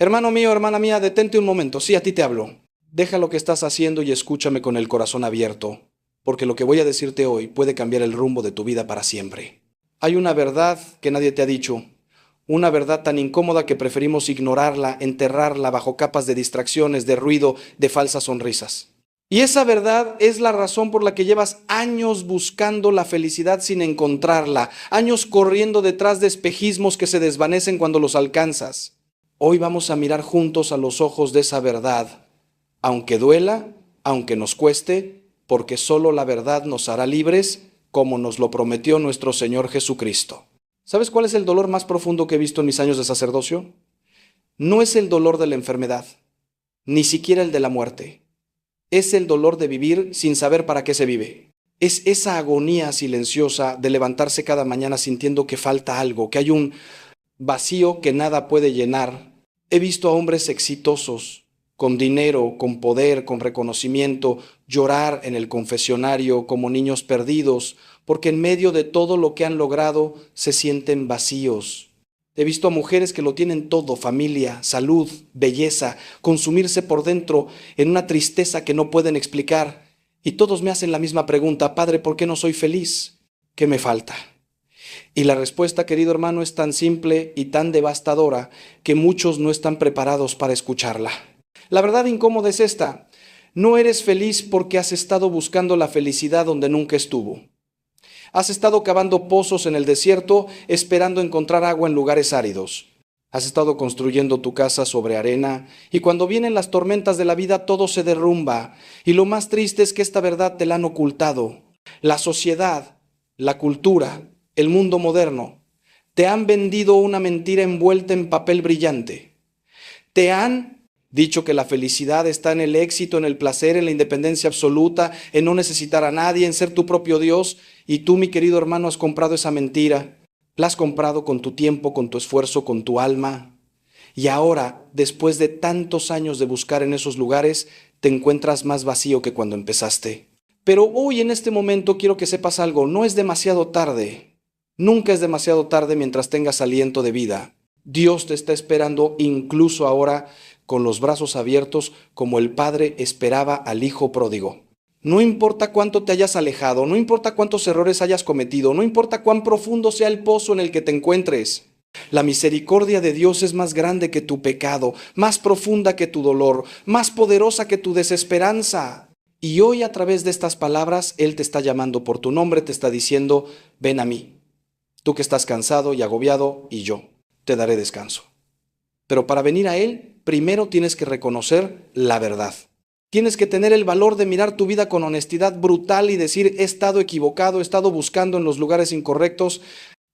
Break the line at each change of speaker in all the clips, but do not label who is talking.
Hermano mío, hermana mía, detente un momento. Sí, a ti te hablo. Deja lo que estás haciendo y escúchame con el corazón abierto, porque lo que voy a decirte hoy puede cambiar el rumbo de tu vida para siempre. Hay una verdad que nadie te ha dicho, una verdad tan incómoda que preferimos ignorarla, enterrarla bajo capas de distracciones, de ruido, de falsas sonrisas. Y esa verdad es la razón por la que llevas años buscando la felicidad sin encontrarla, años corriendo detrás de espejismos que se desvanecen cuando los alcanzas. Hoy vamos a mirar juntos a los ojos de esa verdad, aunque duela, aunque nos cueste, porque solo la verdad nos hará libres, como nos lo prometió nuestro Señor Jesucristo. ¿Sabes cuál es el dolor más profundo que he visto en mis años de sacerdocio? No es el dolor de la enfermedad, ni siquiera el de la muerte. Es el dolor de vivir sin saber para qué se vive. Es esa agonía silenciosa de levantarse cada mañana sintiendo que falta algo, que hay un vacío que nada puede llenar. He visto a hombres exitosos, con dinero, con poder, con reconocimiento, llorar en el confesionario como niños perdidos, porque en medio de todo lo que han logrado se sienten vacíos. He visto a mujeres que lo tienen todo, familia, salud, belleza, consumirse por dentro en una tristeza que no pueden explicar. Y todos me hacen la misma pregunta: Padre, ¿por qué no soy feliz? ¿Qué me falta? Y la respuesta, querido hermano, es tan simple y tan devastadora que muchos no están preparados para escucharla. La verdad incómoda es esta: no eres feliz porque has estado buscando la felicidad donde nunca estuvo. Has estado cavando pozos en el desierto esperando encontrar agua en lugares áridos. Has estado construyendo tu casa sobre arena y cuando vienen las tormentas de la vida todo se derrumba. Y lo más triste es que esta verdad te la han ocultado. La sociedad, la cultura, el mundo moderno, te han vendido una mentira envuelta en papel brillante. Te han dicho que la felicidad está en el éxito, en el placer, en la independencia absoluta, en no necesitar a nadie, en ser tu propio Dios. Y tú, mi querido hermano, has comprado esa mentira. La has comprado con tu tiempo, con tu esfuerzo, con tu alma. Y ahora, después de tantos años de buscar en esos lugares, te encuentras más vacío que cuando empezaste. Pero hoy, en este momento, quiero que sepas algo: no es demasiado tarde. Nunca es demasiado tarde mientras tengas aliento de vida. Dios te está esperando incluso ahora con los brazos abiertos como el Padre esperaba al Hijo pródigo. No importa cuánto te hayas alejado, no importa cuántos errores hayas cometido, no importa cuán profundo sea el pozo en el que te encuentres. La misericordia de Dios es más grande que tu pecado, más profunda que tu dolor, más poderosa que tu desesperanza. Y hoy, a través de estas palabras, Él te está llamando por tu nombre, te está diciendo: ven a mí, tú que estás cansado y agobiado, y yo te daré descanso. Pero para venir a Él, primero tienes que reconocer la verdad. Tienes que tener el valor de mirar tu vida con honestidad brutal y decir: he estado equivocado, he estado buscando en los lugares incorrectos.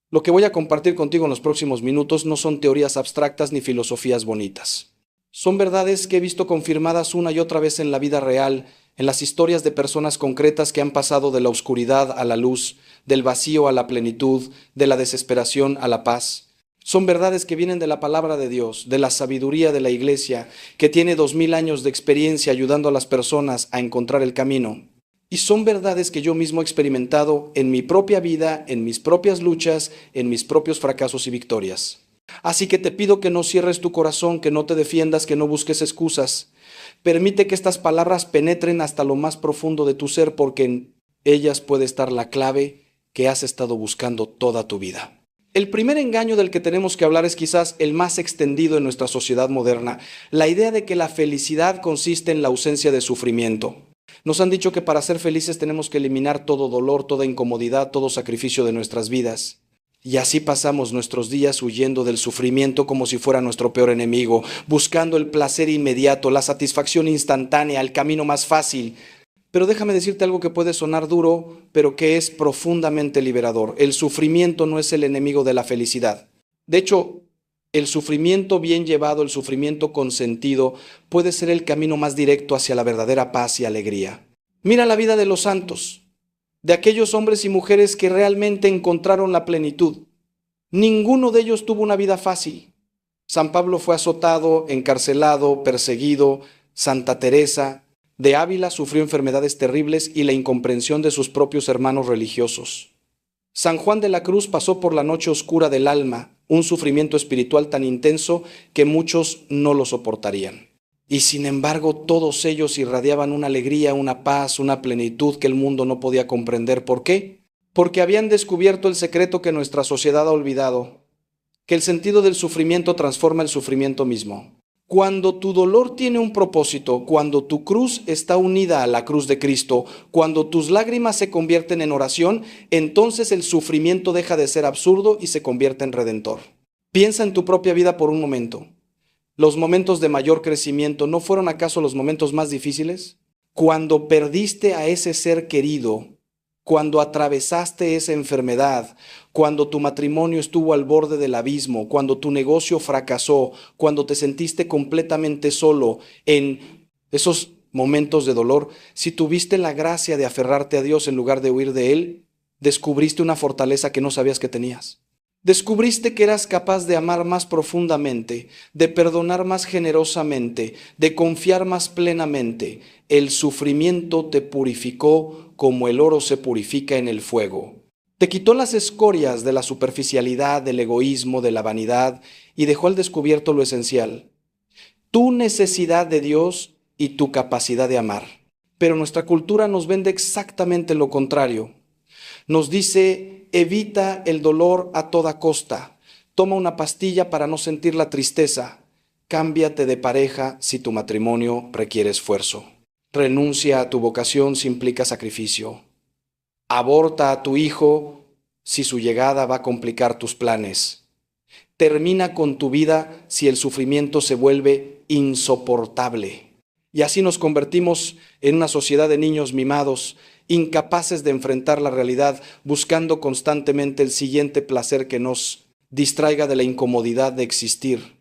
Lo que voy a compartir contigo en los próximos minutos no son teorías abstractas ni filosofías bonitas. Son verdades que he visto confirmadas una y otra vez en la vida real, en las historias de personas concretas que han pasado de la oscuridad a la luz, del vacío a la plenitud, de la desesperación a la paz. Son verdades que vienen de la palabra de Dios, de la sabiduría de la Iglesia, que tiene 2000 años de experiencia ayudando a las personas a encontrar el camino. Y son verdades que yo mismo he experimentado en mi propia vida, en mis propias luchas, en mis propios fracasos y victorias. Así que te pido que no cierres tu corazón, que no te defiendas, que no busques excusas. Permite que estas palabras penetren hasta lo más profundo de tu ser, porque en ellas puede estar la clave que has estado buscando toda tu vida. El primer engaño del que tenemos que hablar es quizás el más extendido en nuestra sociedad moderna: la idea de que la felicidad consiste en la ausencia de sufrimiento. Nos han dicho que para ser felices tenemos que eliminar todo dolor, toda incomodidad, todo sacrificio de nuestras vidas. Y así pasamos nuestros días huyendo del sufrimiento como si fuera nuestro peor enemigo, buscando el placer inmediato, la satisfacción instantánea, el camino más fácil. Pero déjame decirte algo que puede sonar duro, pero que es profundamente liberador. El sufrimiento no es el enemigo de la felicidad. De hecho, el sufrimiento bien llevado, el sufrimiento consentido, puede ser el camino más directo hacia la verdadera paz y alegría. Mira la vida de los santos, de aquellos hombres y mujeres que realmente encontraron la plenitud. Ninguno de ellos tuvo una vida fácil. San Pablo fue azotado, encarcelado, perseguido. Santa Teresa de Ávila sufrió enfermedades terribles y la incomprensión de sus propios hermanos religiosos. San Juan de la Cruz pasó por la noche oscura del alma, un sufrimiento espiritual tan intenso que muchos no lo soportarían. Y sin embargo, todos ellos irradiaban una alegría, una paz, una plenitud que el mundo no podía comprender. ¿Por qué? Porque habían descubierto el secreto que nuestra sociedad ha olvidado, que el sentido del sufrimiento transforma el sufrimiento mismo. Cuando tu dolor tiene un propósito, cuando tu cruz está unida a la cruz de Cristo, cuando tus lágrimas se convierten en oración, entonces el sufrimiento deja de ser absurdo y se convierte en redentor. Piensa en tu propia vida por un momento. ¿Los momentos de mayor crecimiento no fueron acaso los momentos más difíciles? Cuando perdiste a ese ser querido, cuando atravesaste esa enfermedad, cuando tu matrimonio estuvo al borde del abismo, cuando tu negocio fracasó, cuando te sentiste completamente solo en esos momentos de dolor, si tuviste la gracia de aferrarte a Dios en lugar de huir de Él, descubriste una fortaleza que no sabías que tenías. Descubriste que eras capaz de amar más profundamente, de perdonar más generosamente, de confiar más plenamente. El sufrimiento te purificó como el oro se purifica en el fuego. Te quitó las escorias de la superficialidad, del egoísmo, de la vanidad y dejó al descubierto lo esencial: tu necesidad de Dios y tu capacidad de amar. Pero nuestra cultura nos vende exactamente lo contrario. Nos dice: evita el dolor a toda costa, toma una pastilla para no sentir la tristeza, cámbiate de pareja si tu matrimonio requiere esfuerzo, renuncia a tu vocación si implica sacrificio, aborta a tu hijo si su llegada va a complicar tus planes, termina con tu vida si el sufrimiento se vuelve insoportable. Y así nos convertimos en una sociedad de niños mimados, incapaces de enfrentar la realidad, buscando constantemente el siguiente placer que nos distraiga de la incomodidad de existir.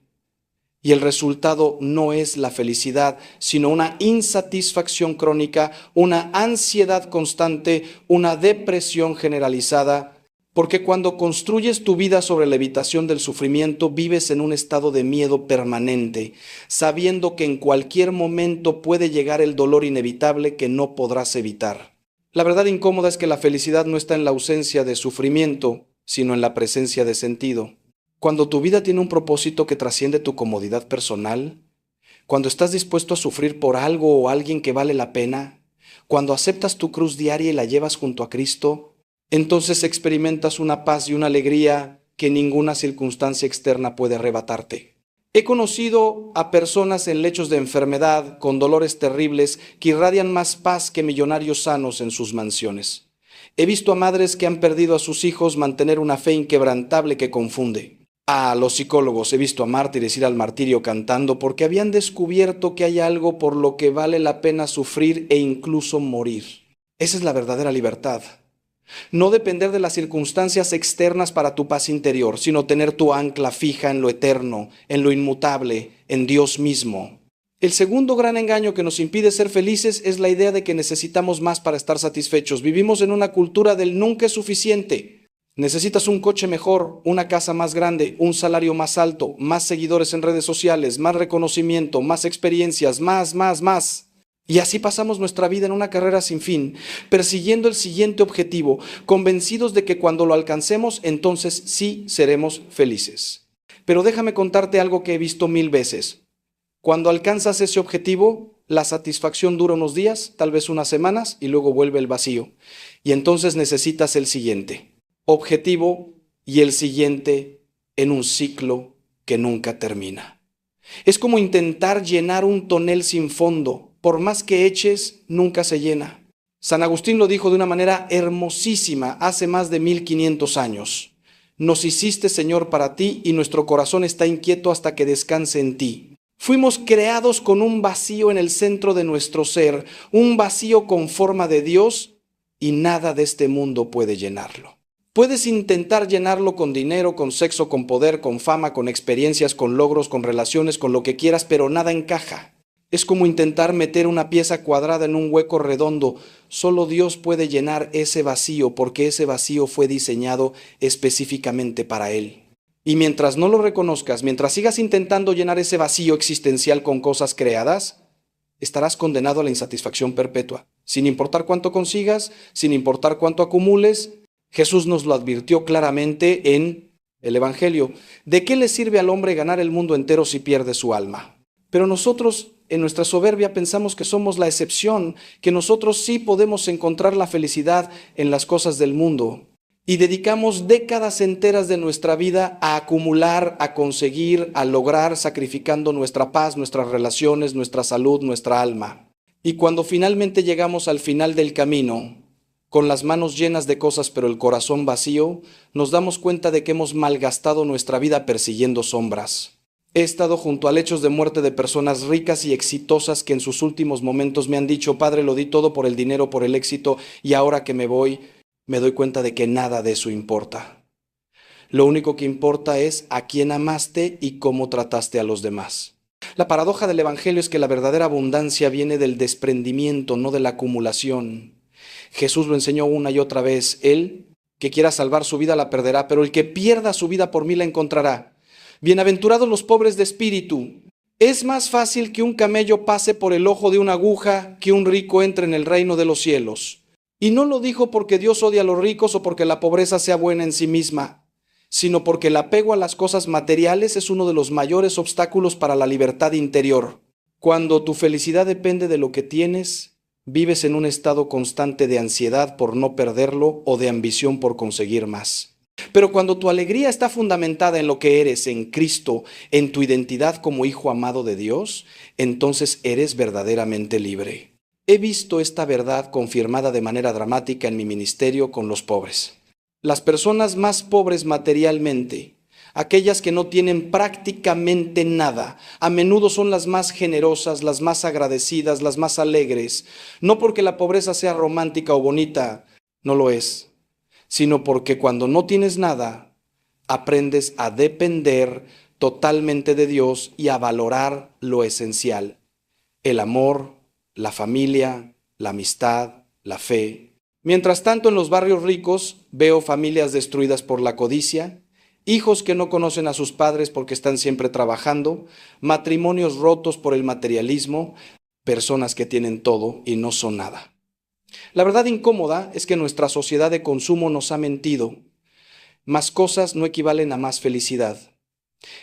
Y el resultado no es la felicidad, sino una insatisfacción crónica, una ansiedad constante, una depresión generalizada, porque cuando construyes tu vida sobre la evitación del sufrimiento, vives en un estado de miedo permanente, sabiendo que en cualquier momento puede llegar el dolor inevitable que no podrás evitar. La verdad incómoda es que la felicidad no está en la ausencia de sufrimiento, sino en la presencia de sentido. Cuando tu vida tiene un propósito que trasciende tu comodidad personal, cuando estás dispuesto a sufrir por algo o alguien que vale la pena, cuando aceptas tu cruz diaria y la llevas junto a Cristo, entonces experimentas una paz y una alegría que ninguna circunstancia externa puede arrebatarte. He conocido a personas en lechos de enfermedad, con dolores terribles, que irradian más paz que millonarios sanos en sus mansiones. He visto a madres que han perdido a sus hijos mantener una fe inquebrantable que confunde. A los psicólogos he visto a mártires ir al martirio cantando porque habían descubierto que hay algo por lo que vale la pena sufrir e incluso morir. Esa es la verdadera libertad. No depender de las circunstancias externas para tu paz interior, sino tener tu ancla fija en lo eterno, en lo inmutable, en Dios mismo. El segundo gran engaño que nos impide ser felices es la idea de que necesitamos más para estar satisfechos. Vivimos en una cultura del nunca es suficiente. Necesitas un coche mejor, una casa más grande, un salario más alto, más seguidores en redes sociales, más reconocimiento, más experiencias, más. Y así pasamos nuestra vida en una carrera sin fin, persiguiendo el siguiente objetivo, convencidos de que cuando lo alcancemos, entonces sí seremos felices. Pero déjame contarte algo que he visto 1000 veces. Cuando alcanzas ese objetivo, la satisfacción dura unos días, tal vez unas semanas, y luego vuelve el vacío. Y entonces necesitas el siguiente objetivo y el siguiente en un ciclo que nunca termina. Es como intentar llenar un tonel sin fondo. Por más que eches, nunca se llena. San Agustín lo dijo de una manera hermosísima hace más de 1500 años. Nos hiciste, Señor, para ti, y nuestro corazón está inquieto hasta que descanse en ti. Fuimos creados con un vacío en el centro de nuestro ser, un vacío con forma de Dios, y nada de este mundo puede llenarlo. Puedes intentar llenarlo con dinero, con sexo, con poder, con fama, con experiencias, con logros, con relaciones, con lo que quieras, pero nada encaja. Es como intentar meter una pieza cuadrada en un hueco redondo. Solo Dios puede llenar ese vacío, porque ese vacío fue diseñado específicamente para Él. Y mientras no lo reconozcas, mientras sigas intentando llenar ese vacío existencial con cosas creadas, estarás condenado a la insatisfacción perpetua. Sin importar cuánto consigas, sin importar cuánto acumules, Jesús nos lo advirtió claramente en el Evangelio. ¿De qué le sirve al hombre ganar el mundo entero si pierde su alma? Pero nosotros, en nuestra soberbia, pensamos que somos la excepción, que nosotros sí podemos encontrar la felicidad en las cosas del mundo. Y dedicamos décadas enteras de nuestra vida a acumular, a conseguir, a lograr, sacrificando nuestra paz, nuestras relaciones, nuestra salud, nuestra alma. Y cuando finalmente llegamos al final del camino, con las manos llenas de cosas pero el corazón vacío, nos damos cuenta de que hemos malgastado nuestra vida persiguiendo sombras. He estado junto a lechos de muerte de personas ricas y exitosas que en sus últimos momentos me han dicho: Padre, lo di todo por el dinero, por el éxito, y ahora que me voy, me doy cuenta de que nada de eso importa. Lo único que importa es a quién amaste y cómo trataste a los demás. La paradoja del Evangelio es que la verdadera abundancia viene del desprendimiento, no de la acumulación. Jesús lo enseñó una y otra vez. Él, que quiera salvar su vida, la perderá, pero el que pierda su vida por mí la encontrará. Bienaventurados los pobres de espíritu. Es más fácil que un camello pase por el ojo de una aguja que un rico entre en el reino de los cielos. Y no lo dijo porque Dios odia a los ricos o porque la pobreza sea buena en sí misma, sino porque el apego a las cosas materiales es uno de los mayores obstáculos para la libertad interior. Cuando tu felicidad depende de lo que tienes, vives en un estado constante de ansiedad por no perderlo o de ambición por conseguir más. Pero cuando tu alegría está fundamentada en lo que eres, en Cristo, en tu identidad como hijo amado de Dios, entonces eres verdaderamente libre. He visto esta verdad confirmada de manera dramática en mi ministerio con los pobres. Las personas más pobres materialmente, aquellas que no tienen prácticamente nada, a menudo son las más generosas, las más agradecidas, las más alegres. No porque la pobreza sea romántica o bonita, no lo es, sino porque cuando no tienes nada, aprendes a depender totalmente de Dios y a valorar lo esencial: el amor, la familia, la amistad, la fe. Mientras tanto, en los barrios ricos veo familias destruidas por la codicia, hijos que no conocen a sus padres porque están siempre trabajando, matrimonios rotos por el materialismo, personas que tienen todo y no son nada. La verdad incómoda es que nuestra sociedad de consumo nos ha mentido. Más cosas no equivalen a más felicidad.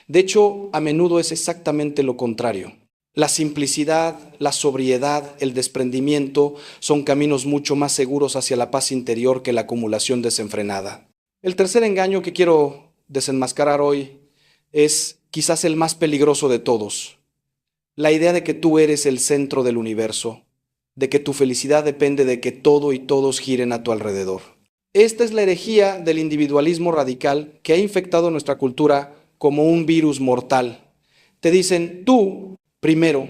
De hecho, a menudo es exactamente lo contrario. La simplicidad, la sobriedad, el desprendimiento son caminos mucho más seguros hacia la paz interior que la acumulación desenfrenada. El tercer engaño que quiero desenmascarar hoy es quizás el más peligroso de todos. La idea de que tú eres el centro del universo, de que tu felicidad depende de que todo y todos giren a tu alrededor. Esta es la herejía del individualismo radical que ha infectado nuestra cultura como un virus mortal. Te dicen: tú, primero,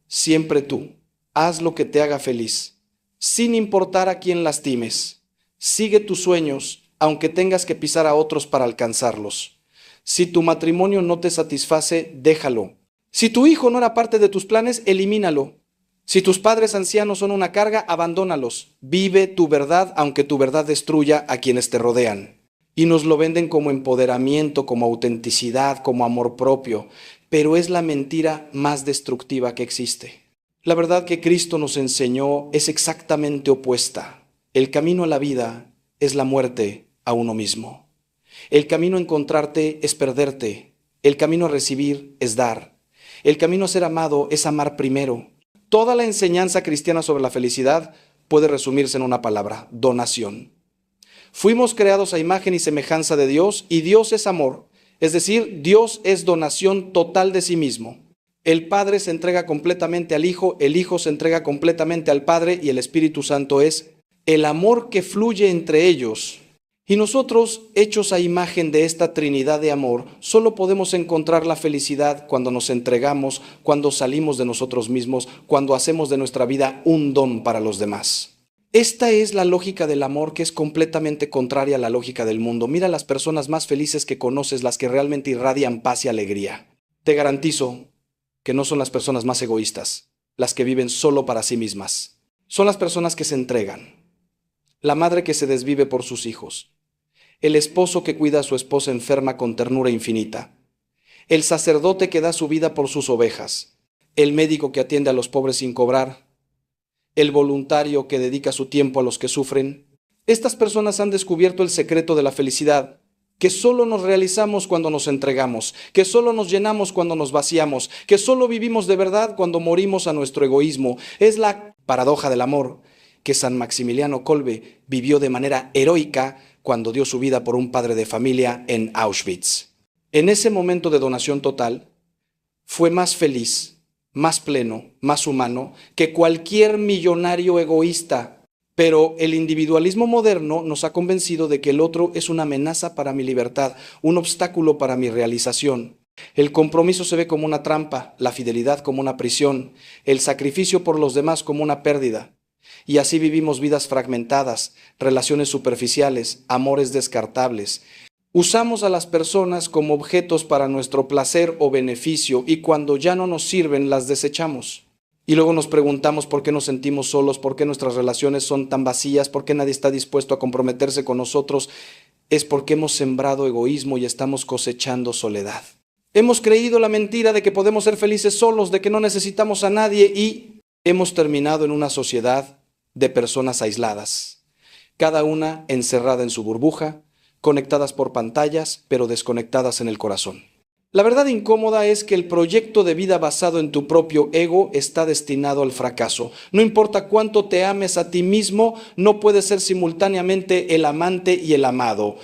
siempre tú, haz lo que te haga feliz, sin importar a quién lastimes. Sigue tus sueños, aunque tengas que pisar a otros para alcanzarlos. Si tu matrimonio no te satisface, déjalo. Si tu hijo no era parte de tus planes, elimínalo. Si tus padres ancianos son una carga, abandónalos. Vive tu verdad, aunque tu verdad destruya a quienes te rodean. Y nos lo venden como empoderamiento, como autenticidad, como amor propio, pero es la mentira más destructiva que existe. La verdad que Cristo nos enseñó es exactamente opuesta. El camino a la vida es la muerte a uno mismo. El camino a encontrarte es perderte. El camino a recibir es dar. El camino a ser amado es amar primero. Toda la enseñanza cristiana sobre la felicidad puede resumirse en una palabra: donación. Fuimos creados a imagen y semejanza de Dios, y Dios es amor. Es decir, Dios es donación total de sí mismo. El Padre se entrega completamente al Hijo, el Hijo se entrega completamente al Padre, y el Espíritu Santo es el amor que fluye entre ellos. Y nosotros, hechos a imagen de esta Trinidad de amor, solo podemos encontrar la felicidad cuando nos entregamos, cuando salimos de nosotros mismos, cuando hacemos de nuestra vida un don para los demás. Esta es la lógica del amor, que es completamente contraria a la lógica del mundo. Mira las personas más felices que conoces, las que realmente irradian paz y alegría. Te garantizo que no son las personas más egoístas, las que viven solo para sí mismas. Son las personas que se entregan. La madre que se desvive por sus hijos. El esposo que cuida a su esposa enferma con ternura infinita. El sacerdote que da su vida por sus ovejas. El médico que atiende a los pobres sin cobrar. El voluntario que dedica su tiempo a los que sufren. Estas personas han descubierto el secreto de la felicidad, que solo nos realizamos cuando nos entregamos, que solo nos llenamos cuando nos vaciamos, que solo vivimos de verdad cuando morimos a nuestro egoísmo. Es la paradoja del amor que San Maximiliano Kolbe vivió de manera heroica cuando dio su vida por un padre de familia en Auschwitz. En ese momento de donación total, fue más feliz, más pleno, más humano que cualquier millonario egoísta. Pero el individualismo moderno nos ha convencido de que el otro es una amenaza para mi libertad, un obstáculo para mi realización. El compromiso se ve como una trampa, la fidelidad como una prisión, el sacrificio por los demás como una pérdida. Y así vivimos vidas fragmentadas, relaciones superficiales, amores descartables. Usamos a las personas como objetos para nuestro placer o beneficio y cuando ya no nos sirven las desechamos. Y luego nos preguntamos por qué nos sentimos solos, por qué nuestras relaciones son tan vacías, por qué nadie está dispuesto a comprometerse con nosotros. Es porque hemos sembrado egoísmo y estamos cosechando soledad. Hemos creído la mentira de que podemos ser felices solos, de que no necesitamos a nadie y hemos terminado en una sociedad de personas aisladas, cada una encerrada en su burbuja, conectadas por pantallas, pero desconectadas en el corazón. La verdad incómoda es que el proyecto de vida basado en tu propio ego está destinado al fracaso. No importa cuánto te ames a ti mismo, no puedes ser simultáneamente el amante y el amado.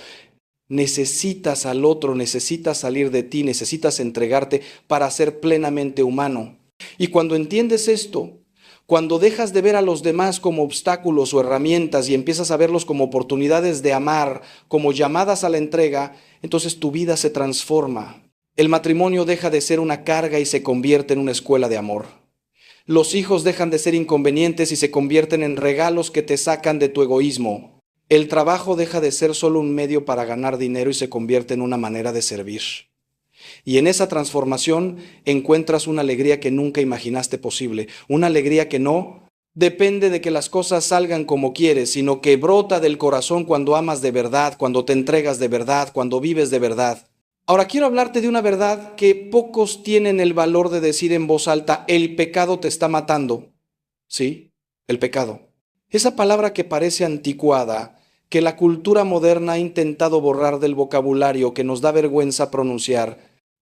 Necesitas al otro, necesitas salir de ti, necesitas entregarte para ser plenamente humano. Y cuando entiendes esto, cuando dejas de ver a los demás como obstáculos o herramientas y empiezas a verlos como oportunidades de amar, como llamadas a la entrega, entonces tu vida se transforma. El matrimonio deja de ser una carga y se convierte en una escuela de amor. Los hijos dejan de ser inconvenientes y se convierten en regalos que te sacan de tu egoísmo. El trabajo deja de ser solo un medio para ganar dinero y se convierte en una manera de servir. Y en esa transformación encuentras una alegría que nunca imaginaste posible, una alegría que no depende de que las cosas salgan como quieres, sino que brota del corazón cuando amas de verdad, cuando te entregas de verdad, cuando vives de verdad. Ahora quiero hablarte de una verdad que pocos tienen el valor de decir en voz alta: el pecado te está matando. Sí, el pecado. Esa palabra que parece anticuada, que la cultura moderna ha intentado borrar del vocabulario, que nos da vergüenza pronunciar,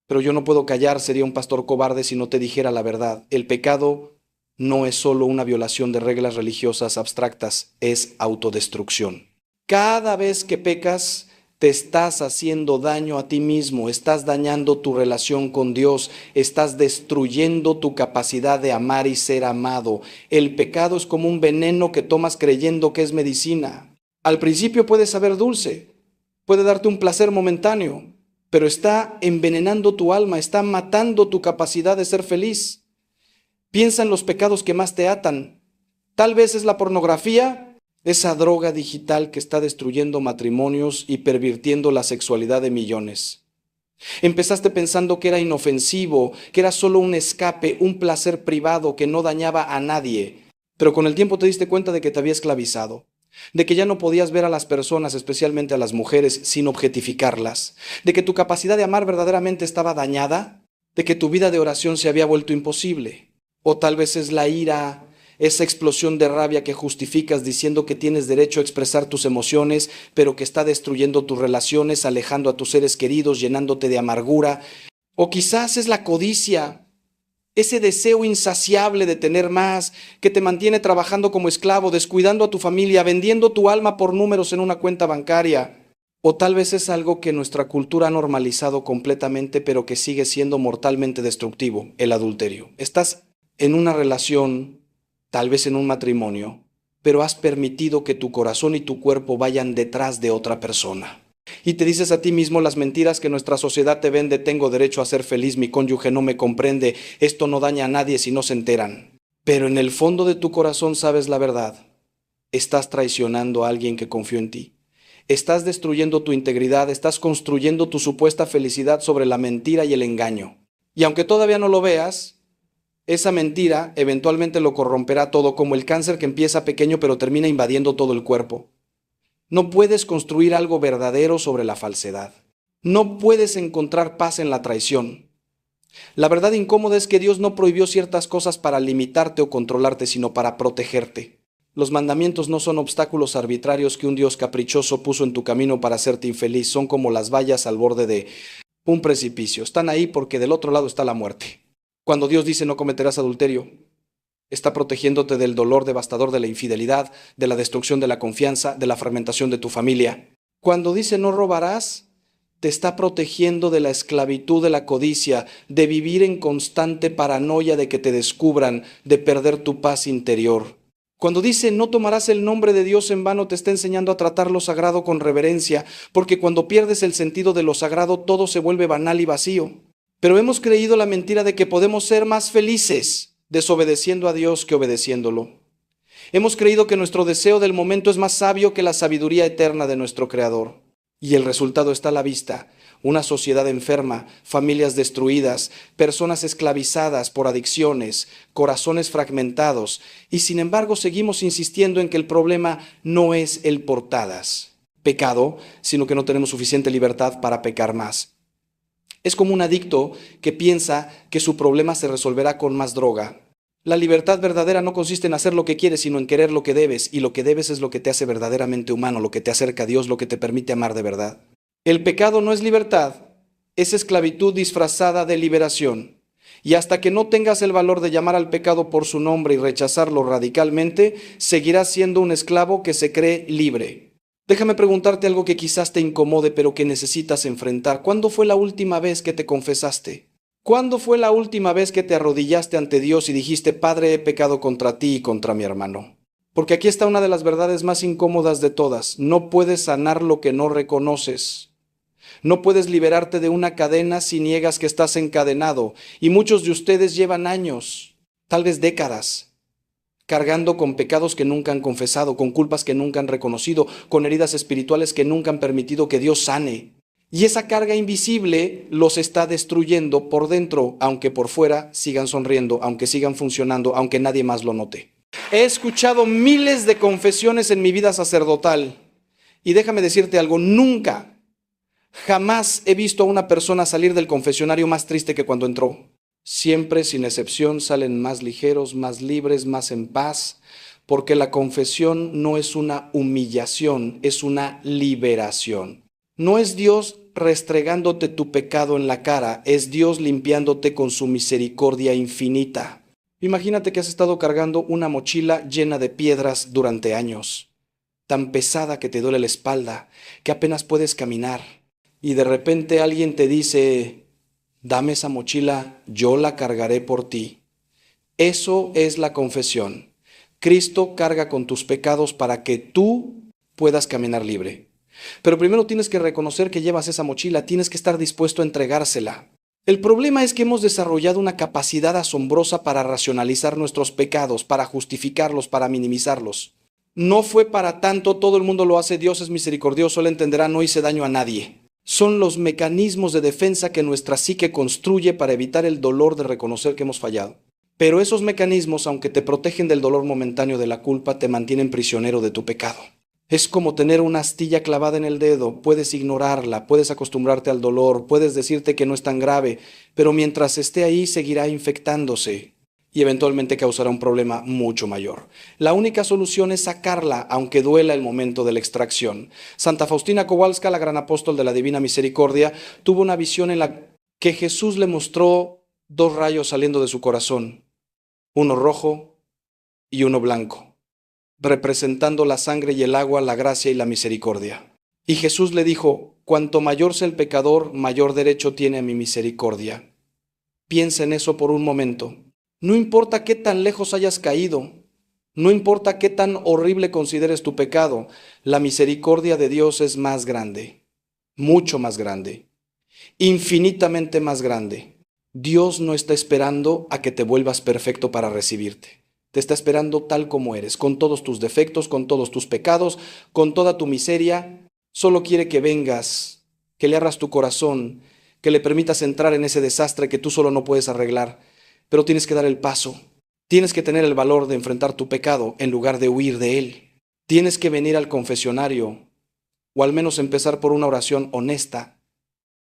pero yo no puedo callar, sería un pastor cobarde si no te dijera la verdad. El pecado no es solo una violación de reglas religiosas abstractas, es autodestrucción. Cada vez que pecas, te estás haciendo daño a ti mismo, estás dañando tu relación con Dios, estás destruyendo tu capacidad de amar y ser amado. El pecado es como un veneno que tomas creyendo que es medicina. Al principio puede saber dulce, puede darte un placer momentáneo, pero está envenenando tu alma, está matando tu capacidad de ser feliz. Piensa en los pecados que más te atan. Tal vez es la pornografía, esa droga digital que está destruyendo matrimonios y pervirtiendo la sexualidad de millones. Empezaste pensando que era inofensivo, que era solo un escape, un placer privado que no dañaba a nadie. Pero con el tiempo te diste cuenta de que te había esclavizado, de que ya no podías ver a las personas, especialmente a las mujeres, sin objetificarlas, de que tu capacidad de amar verdaderamente estaba dañada, de que tu vida de oración se había vuelto imposible. O tal vez es la ira, esa explosión de rabia que justificas diciendo que tienes derecho a expresar tus emociones, pero que está destruyendo tus relaciones, alejando a tus seres queridos, llenándote de amargura. O quizás es la codicia, ese deseo insaciable de tener más, que te mantiene trabajando como esclavo, descuidando a tu familia, vendiendo tu alma por números en una cuenta bancaria. O tal vez es algo que nuestra cultura ha normalizado completamente, pero que sigue siendo mortalmente destructivo, el adulterio. Estás en una relación, tal vez en un matrimonio, pero has permitido que tu corazón y tu cuerpo vayan detrás de otra persona. Y te dices a ti mismo las mentiras que nuestra sociedad te vende: tengo derecho a ser feliz, mi cónyuge no me comprende, esto no daña a nadie si no se enteran. Pero en el fondo de tu corazón sabes la verdad. Estás traicionando a alguien que confió en ti. Estás destruyendo tu integridad, estás construyendo tu supuesta felicidad sobre la mentira y el engaño. Y aunque todavía no lo veas, esa mentira eventualmente lo corromperá todo, como el cáncer que empieza pequeño pero termina invadiendo todo el cuerpo. No puedes construir algo verdadero sobre la falsedad. No puedes encontrar paz en la traición. La verdad incómoda es que Dios no prohibió ciertas cosas para limitarte o controlarte, sino para protegerte. Los mandamientos no son obstáculos arbitrarios que un Dios caprichoso puso en tu camino para hacerte infeliz. Son como las vallas al borde de un precipicio. Están ahí porque del otro lado está la muerte. Cuando Dios dice no cometerás adulterio, está protegiéndote del dolor devastador de la infidelidad, de la destrucción de la confianza, de la fragmentación de tu familia. Cuando dice no robarás, te está protegiendo de la esclavitud de la codicia, de vivir en constante paranoia de que te descubran, de perder tu paz interior. Cuando dice no tomarás el nombre de Dios en vano, te está enseñando a tratar lo sagrado con reverencia, porque cuando pierdes el sentido de lo sagrado, todo se vuelve banal y vacío. Pero hemos creído la mentira de que podemos ser más felices desobedeciendo a Dios que obedeciéndolo. Hemos creído que nuestro deseo del momento es más sabio que la sabiduría eterna de nuestro Creador. Y el resultado está a la vista: una sociedad enferma, familias destruidas, personas esclavizadas por adicciones, corazones fragmentados, y sin embargo seguimos insistiendo en que el problema no es el portadas, pecado, sino que no tenemos suficiente libertad para pecar más. Es como un adicto que piensa que su problema se resolverá con más droga. La libertad verdadera no consiste en hacer lo que quieres, sino en querer lo que debes, y lo que debes es lo que te hace verdaderamente humano, lo que te acerca a Dios, lo que te permite amar de verdad. El pecado no es libertad, es esclavitud disfrazada de liberación. Y hasta que no tengas el valor de llamar al pecado por su nombre y rechazarlo radicalmente, seguirás siendo un esclavo que se cree libre. Déjame preguntarte algo que quizás te incomode, pero que necesitas enfrentar. ¿Cuándo fue la última vez que te confesaste? ¿Cuándo fue la última vez que te arrodillaste ante Dios y dijiste: Padre, he pecado contra ti y contra mi hermano? Porque aquí está una de las verdades más incómodas de todas. No puedes sanar lo que no reconoces. No puedes liberarte de una cadena si niegas que estás encadenado. Y muchos de ustedes llevan años, tal vez décadas, cargando con pecados que nunca han confesado, con culpas que nunca han reconocido, con heridas espirituales que nunca han permitido que Dios sane. Y esa carga invisible los está destruyendo por dentro, aunque por fuera sigan sonriendo, aunque sigan funcionando, aunque nadie más lo note. He escuchado miles de confesiones en mi vida sacerdotal y déjame decirte algo: nunca, jamás he visto a una persona salir del confesionario más triste que cuando entró. Siempre, sin excepción, salen más ligeros, más libres, más en paz, porque la confesión no es una humillación, es una liberación. No es Dios restregándote tu pecado en la cara, es Dios limpiándote con su misericordia infinita. Imagínate que has estado cargando una mochila llena de piedras durante años, tan pesada que te duele la espalda, que apenas puedes caminar, y de repente alguien te dice: dame esa mochila, yo la cargaré por ti. Eso es la confesión. Cristo carga con tus pecados para que tú puedas caminar libre. Pero primero tienes que reconocer que llevas esa mochila, tienes que estar dispuesto a entregársela. El problema es que hemos desarrollado una capacidad asombrosa para racionalizar nuestros pecados, para justificarlos, para minimizarlos. No fue para tanto, todo el mundo lo hace, Dios es misericordioso, Él entenderá, no hice daño a nadie. Son los mecanismos de defensa que nuestra psique construye para evitar el dolor de reconocer que hemos fallado. Pero esos mecanismos, aunque te protegen del dolor momentáneo de la culpa, te mantienen prisionero de tu pecado. Es como tener una astilla clavada en el dedo. Puedes ignorarla, puedes acostumbrarte al dolor, puedes decirte que no es tan grave, pero mientras esté ahí seguirá infectándose y eventualmente causará un problema mucho mayor. La única solución es sacarla, aunque duela el momento de la extracción. Santa Faustina Kowalska, la gran apóstol de la Divina Misericordia, tuvo una visión en la que Jesús le mostró dos rayos saliendo de su corazón, uno rojo y uno blanco, representando la sangre y el agua, la gracia y la misericordia. Y Jesús le dijo: cuanto mayor sea el pecador, mayor derecho tiene a mi misericordia. Piensa en eso por un momento. No importa qué tan lejos hayas caído, no importa qué tan horrible consideres tu pecado, la misericordia de Dios es más grande, mucho más grande, infinitamente más grande. Dios no está esperando a que te vuelvas perfecto para recibirte. Te está esperando tal como eres, con todos tus defectos, con todos tus pecados, con toda tu miseria. Solo quiere que vengas, que le abras tu corazón, que le permitas entrar en ese desastre que tú solo no puedes arreglar. Pero tienes que dar el paso. Tienes que tener el valor de enfrentar tu pecado en lugar de huir de él. Tienes que venir al confesionario, o al menos empezar por una oración honesta.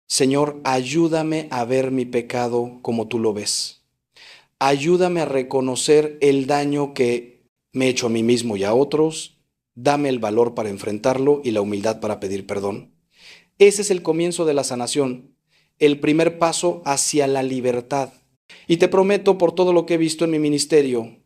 Señor, ayúdame a ver mi pecado como tú lo ves. Ayúdame a reconocer el daño que me echo a mí mismo y a otros, dame el valor para enfrentarlo y la humildad para pedir perdón. Ese es el comienzo de la sanación, el primer paso hacia la libertad. Y te prometo por todo lo que he visto en mi ministerio,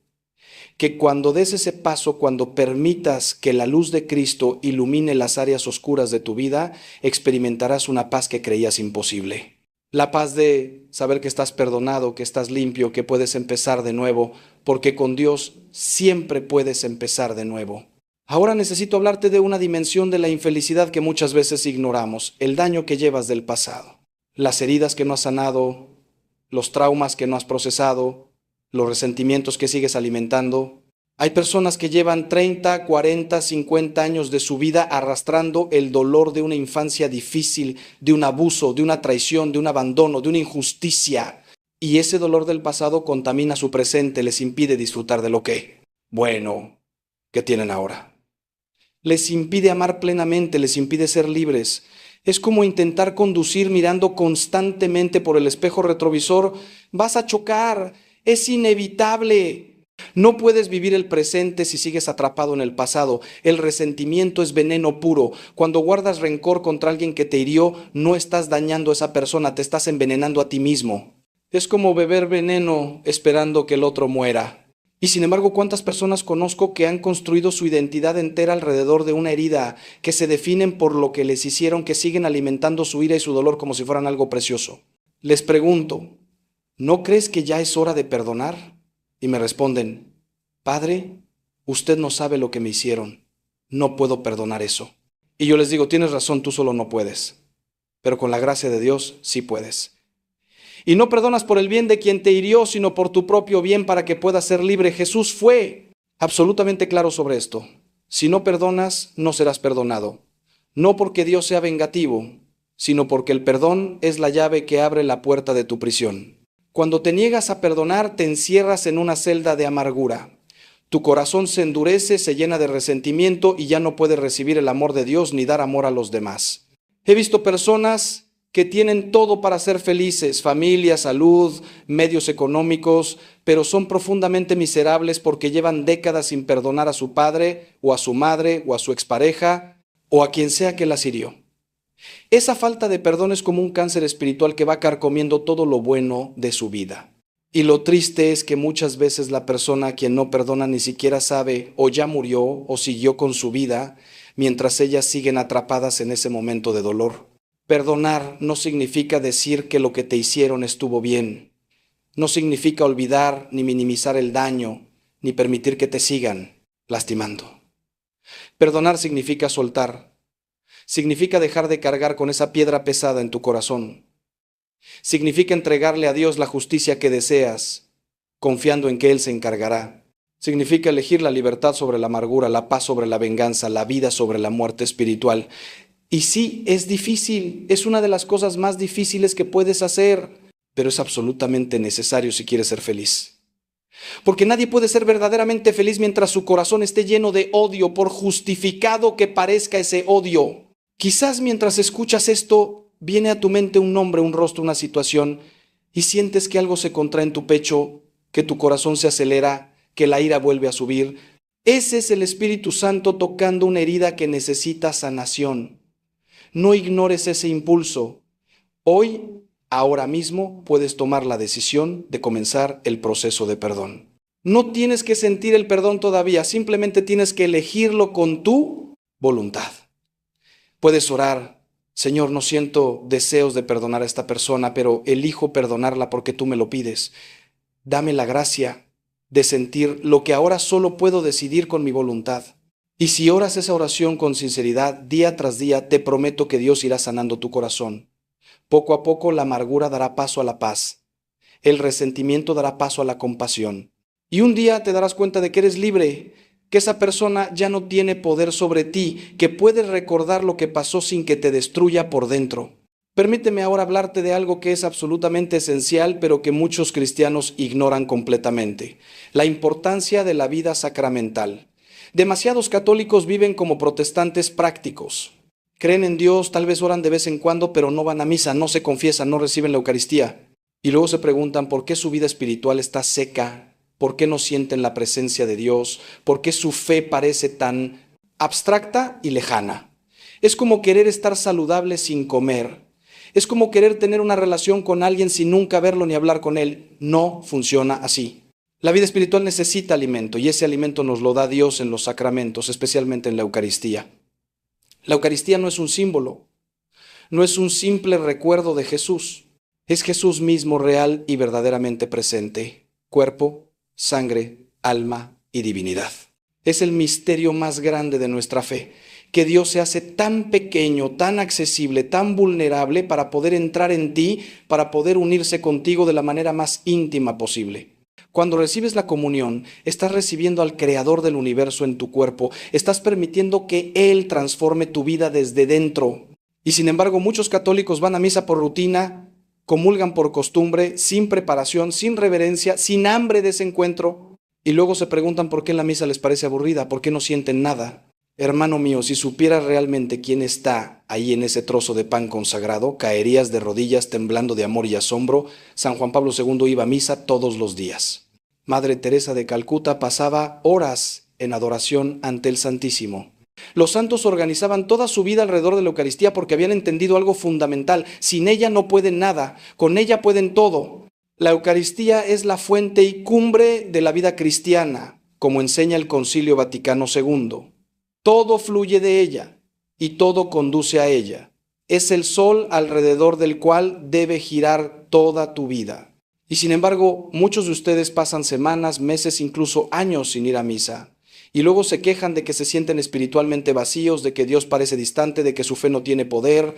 que cuando des ese paso, cuando permitas que la luz de Cristo ilumine las áreas oscuras de tu vida, experimentarás una paz que creías imposible. La paz de saber que estás perdonado, que estás limpio, que puedes empezar de nuevo, porque con Dios siempre puedes empezar de nuevo. Ahora necesito hablarte de una dimensión de la infelicidad que muchas veces ignoramos, el daño que llevas del pasado, las heridas que no has sanado, los traumas que no has procesado, los resentimientos que sigues alimentando. Hay personas que llevan 30, 40, 50 años de su vida arrastrando el dolor de una infancia difícil, de un abuso, de una traición, de un abandono, de una injusticia. Y ese dolor del pasado contamina su presente, les impide disfrutar de lo bueno que tienen ahora. Les impide amar plenamente, les impide ser libres. Es como intentar conducir mirando constantemente por el espejo retrovisor. Vas a chocar, es inevitable. No puedes vivir el presente si sigues atrapado en el pasado. El resentimiento es veneno puro. Cuando guardas rencor contra alguien que te hirió, no estás dañando a esa persona, te estás envenenando a ti mismo. Es como beber veneno esperando que el otro muera. Y sin embargo, ¿cuántas personas conozco que han construido su identidad entera alrededor de una herida, que se definen por lo que les hicieron, que siguen alimentando su ira y su dolor como si fueran algo precioso? Les pregunto, ¿no crees que ya es hora de perdonar? Y me responden, Padre, usted no sabe lo que me hicieron, no puedo perdonar eso. Y yo les digo, tienes razón, tú solo no puedes, pero con la gracia de Dios sí puedes. Y no perdonas por el bien de quien te hirió, sino por tu propio bien para que puedas ser libre. Jesús fue absolutamente claro sobre esto. Si no perdonas, no serás perdonado. No porque Dios sea vengativo, sino porque el perdón es la llave que abre la puerta de tu prisión. Cuando te niegas a perdonar, te encierras en una celda de amargura. Tu corazón se endurece, se llena de resentimiento y ya no puedes recibir el amor de Dios ni dar amor a los demás. He visto personas que tienen todo para ser felices, familia, salud, medios económicos, pero son profundamente miserables porque llevan décadas sin perdonar a su padre, o a su madre, o a su expareja, o a quien sea que las hirió. Esa falta de perdón es como un cáncer espiritual que va carcomiendo todo lo bueno de su vida. Y lo triste es que muchas veces la persona a quien no perdona ni siquiera sabe o ya murió o siguió con su vida, mientras ellas siguen atrapadas en ese momento de dolor. Perdonar no significa decir que lo que te hicieron estuvo bien. No significa olvidar ni minimizar el daño, ni permitir que te sigan lastimando. Perdonar significa soltar. Significa dejar de cargar con esa piedra pesada en tu corazón. Significa entregarle a Dios la justicia que deseas, confiando en que Él se encargará. Significa elegir la libertad sobre la amargura, la paz sobre la venganza, la vida sobre la muerte espiritual. Y sí, es difícil, es una de las cosas más difíciles que puedes hacer, pero es absolutamente necesario si quieres ser feliz. Porque nadie puede ser verdaderamente feliz mientras su corazón esté lleno de odio, por justificado que parezca ese odio. Quizás mientras escuchas esto, viene a tu mente un nombre, un rostro, una situación, y sientes que algo se contrae en tu pecho, que tu corazón se acelera, que la ira vuelve a subir. Ese es el Espíritu Santo tocando una herida que necesita sanación. No ignores ese impulso. Hoy, ahora mismo, puedes tomar la decisión de comenzar el proceso de perdón. No tienes que sentir el perdón todavía, simplemente tienes que elegirlo con tu voluntad. Puedes orar, Señor, no siento deseos de perdonar a esta persona, pero elijo perdonarla porque tú me lo pides. Dame la gracia de sentir lo que ahora solo puedo decidir con mi voluntad. Y si oras esa oración con sinceridad, día tras día, te prometo que Dios irá sanando tu corazón. Poco a poco la amargura dará paso a la paz. El resentimiento dará paso a la compasión. Y un día te darás cuenta de que eres libre, que esa persona ya no tiene poder sobre ti, que puedes recordar lo que pasó sin que te destruya por dentro. Permíteme ahora hablarte de algo que es absolutamente esencial, pero que muchos cristianos ignoran completamente: la importancia de la vida sacramental. Demasiados católicos viven como protestantes prácticos. Creen en Dios, tal vez oran de vez en cuando, pero no van a misa, no se confiesan, no reciben la Eucaristía. Y luego se preguntan por qué su vida espiritual está seca, ¿Por qué no sienten la presencia de Dios? ¿Por qué su fe parece tan abstracta y lejana? Es como querer estar saludable sin comer. Es como querer tener una relación con alguien sin nunca verlo ni hablar con él. No funciona así. La vida espiritual necesita alimento y ese alimento nos lo da Dios en los sacramentos, especialmente en la Eucaristía. La Eucaristía no es un símbolo, no es un simple recuerdo de Jesús. Es Jesús mismo real y verdaderamente presente. Cuerpo, sangre, alma y divinidad. Es el misterio más grande de nuestra fe, que Dios se hace tan pequeño, tan accesible, tan vulnerable para poder entrar en ti, para poder unirse contigo de la manera más íntima posible. Cuando recibes la comunión, estás recibiendo al Creador del universo en tu cuerpo, estás permitiendo que Él transforme tu vida desde dentro. Y sin embargo, muchos católicos van a misa por rutina, comulgan por costumbre, sin preparación, sin reverencia, sin hambre de ese encuentro, y luego se preguntan por qué la misa les parece aburrida, por qué no sienten nada. Hermano mío, si supieras realmente quién está ahí en ese trozo de pan consagrado, caerías de rodillas temblando de amor y asombro. San Juan Pablo II iba a misa todos los días. Madre Teresa de Calcuta pasaba horas en adoración ante el Santísimo. Los santos organizaban toda su vida alrededor de la Eucaristía porque habían entendido algo fundamental. Sin ella no pueden nada, con ella pueden todo. La Eucaristía es la fuente y cumbre de la vida cristiana, como enseña el Concilio Vaticano II. Todo fluye de ella y todo conduce a ella. Es el sol alrededor del cual debe girar toda tu vida. Y sin embargo, muchos de ustedes pasan semanas, meses, incluso años sin ir a misa. Y luego se quejan de que se sienten espiritualmente vacíos, de que Dios parece distante, de que su fe no tiene poder.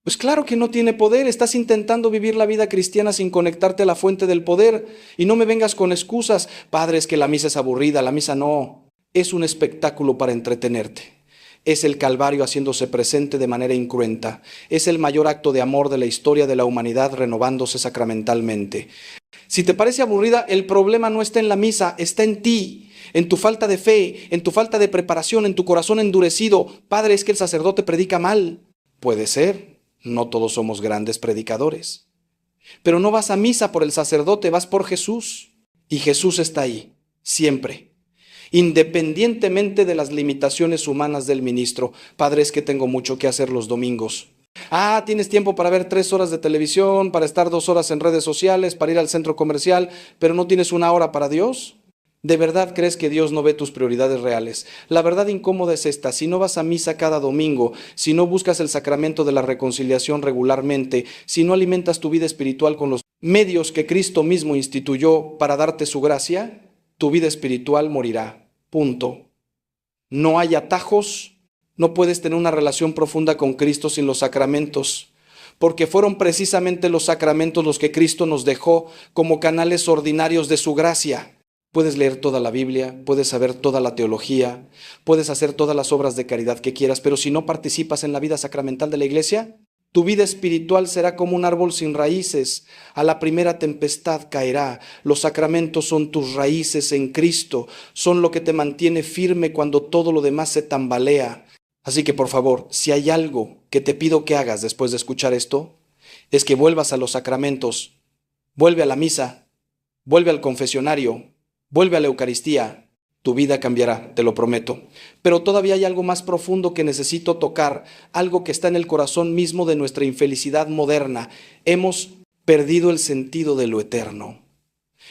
Pues claro que no tiene poder, estás intentando vivir la vida cristiana sin conectarte a la fuente del poder. Y no me vengas con excusas, padre, es que la misa es aburrida, la misa no. Es un espectáculo para entretenerte. Es el Calvario haciéndose presente de manera incruenta. Es el mayor acto de amor de la historia de la humanidad renovándose sacramentalmente. Si te parece aburrida, el problema no está en la misa, está en ti. En tu falta de fe, en tu falta de preparación, en tu corazón endurecido. Padre, es que el sacerdote predica mal. Puede ser, no todos somos grandes predicadores. Pero no vas a misa por el sacerdote, vas por Jesús. Y Jesús está ahí, siempre. Independientemente de las limitaciones humanas del ministro. Padre, es que tengo mucho que hacer los domingos. Ah, tienes tiempo para ver 3 horas de televisión, para estar 2 horas en redes sociales, para ir al centro comercial, pero no tienes 1 hora para Dios. ¿De verdad crees que Dios no ve tus prioridades reales? La verdad incómoda es esta: si no vas a misa cada domingo, si no buscas el sacramento de la reconciliación regularmente, si no alimentas tu vida espiritual con los medios que Cristo mismo instituyó para darte su gracia, tu vida espiritual morirá. Punto. No hay atajos, no puedes tener una relación profunda con Cristo sin los sacramentos, porque fueron precisamente los sacramentos los que Cristo nos dejó como canales ordinarios de su gracia. Puedes leer toda la Biblia, puedes saber toda la teología, puedes hacer todas las obras de caridad que quieras, pero si no participas en la vida sacramental de la iglesia, tu vida espiritual será como un árbol sin raíces. A la primera tempestad caerá. Los sacramentos son tus raíces en Cristo, son lo que te mantiene firme cuando todo lo demás se tambalea. Así que por favor, si hay algo que te pido que hagas después de escuchar esto, es que vuelvas a los sacramentos, vuelve a la misa, vuelve al confesionario, vuelve a la Eucaristía. Tu vida cambiará, te lo prometo. Pero todavía hay algo más profundo que necesito tocar, algo que está en el corazón mismo de nuestra infelicidad moderna. Hemos perdido el sentido de lo eterno.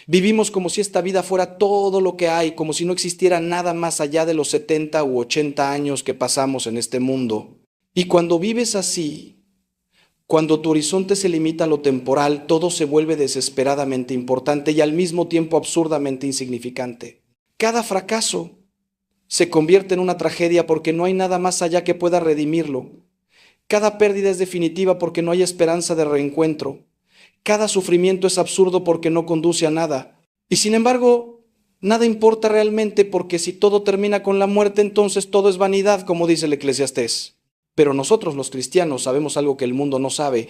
Vivimos como si esta vida fuera todo lo que hay, como si no existiera nada más allá de los 70 u 80 años que pasamos en este mundo. Y cuando vives así, cuando tu horizonte se limita a lo temporal, todo se vuelve desesperadamente importante y al mismo tiempo absurdamente insignificante. Cada fracaso se convierte en una tragedia porque no hay nada más allá que pueda redimirlo. Cada pérdida es definitiva porque no hay esperanza de reencuentro. Cada sufrimiento es absurdo porque no conduce a nada. Y sin embargo, nada importa realmente porque si todo termina con la muerte, entonces todo es vanidad, como dice el Eclesiastés. Pero nosotros los cristianos sabemos algo que el mundo no sabe.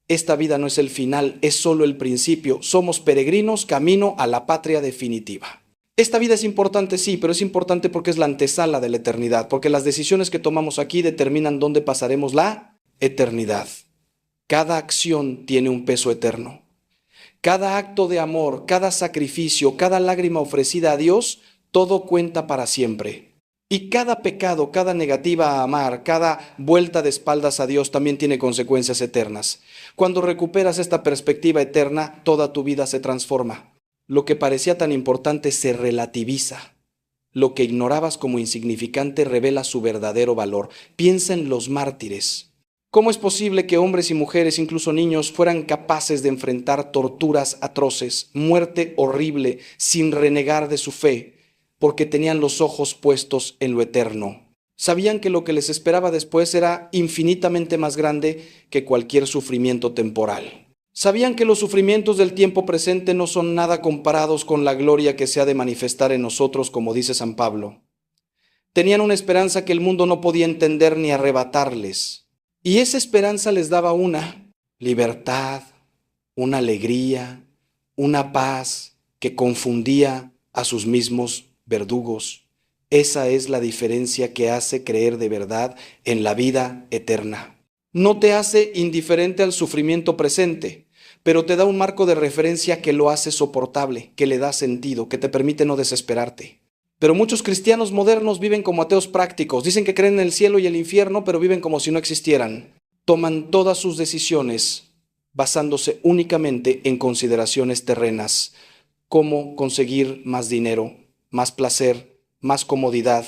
Esta vida no es el final, es solo el principio. Somos peregrinos camino a la patria definitiva. Esta vida es importante, sí, pero es importante porque es la antesala de la eternidad, porque las decisiones que tomamos aquí determinan dónde pasaremos la eternidad. Cada acción tiene un peso eterno. Cada acto de amor, cada sacrificio, cada lágrima ofrecida a Dios, todo cuenta para siempre. Y cada pecado, cada negativa a amar, cada vuelta de espaldas a Dios también tiene consecuencias eternas. Cuando recuperas esta perspectiva eterna, toda tu vida se transforma. Lo que parecía tan importante se relativiza. Lo que ignorabas como insignificante revela su verdadero valor. Piensa en los mártires. ¿Cómo es posible que hombres y mujeres, incluso niños, fueran capaces de enfrentar torturas atroces, muerte horrible, sin renegar de su fe, porque tenían los ojos puestos en lo eterno? Sabían que lo que les esperaba después era infinitamente más grande que cualquier sufrimiento temporal. Sabían que los sufrimientos del tiempo presente no son nada comparados con la gloria que se ha de manifestar en nosotros, como dice San Pablo. Tenían una esperanza que el mundo no podía entender ni arrebatarles. Y esa esperanza les daba una libertad, una alegría, una paz que confundía a sus mismos verdugos. Esa es la diferencia que hace creer de verdad en la vida eterna. No te hace indiferente al sufrimiento presente, pero te da un marco de referencia que lo hace soportable, que le da sentido, que te permite no desesperarte. Pero muchos cristianos modernos viven como ateos prácticos, dicen que creen en el cielo y el infierno, pero viven como si no existieran. Toman todas sus decisiones basándose únicamente en consideraciones terrenas, cómo conseguir más dinero, más placer, más comodidad,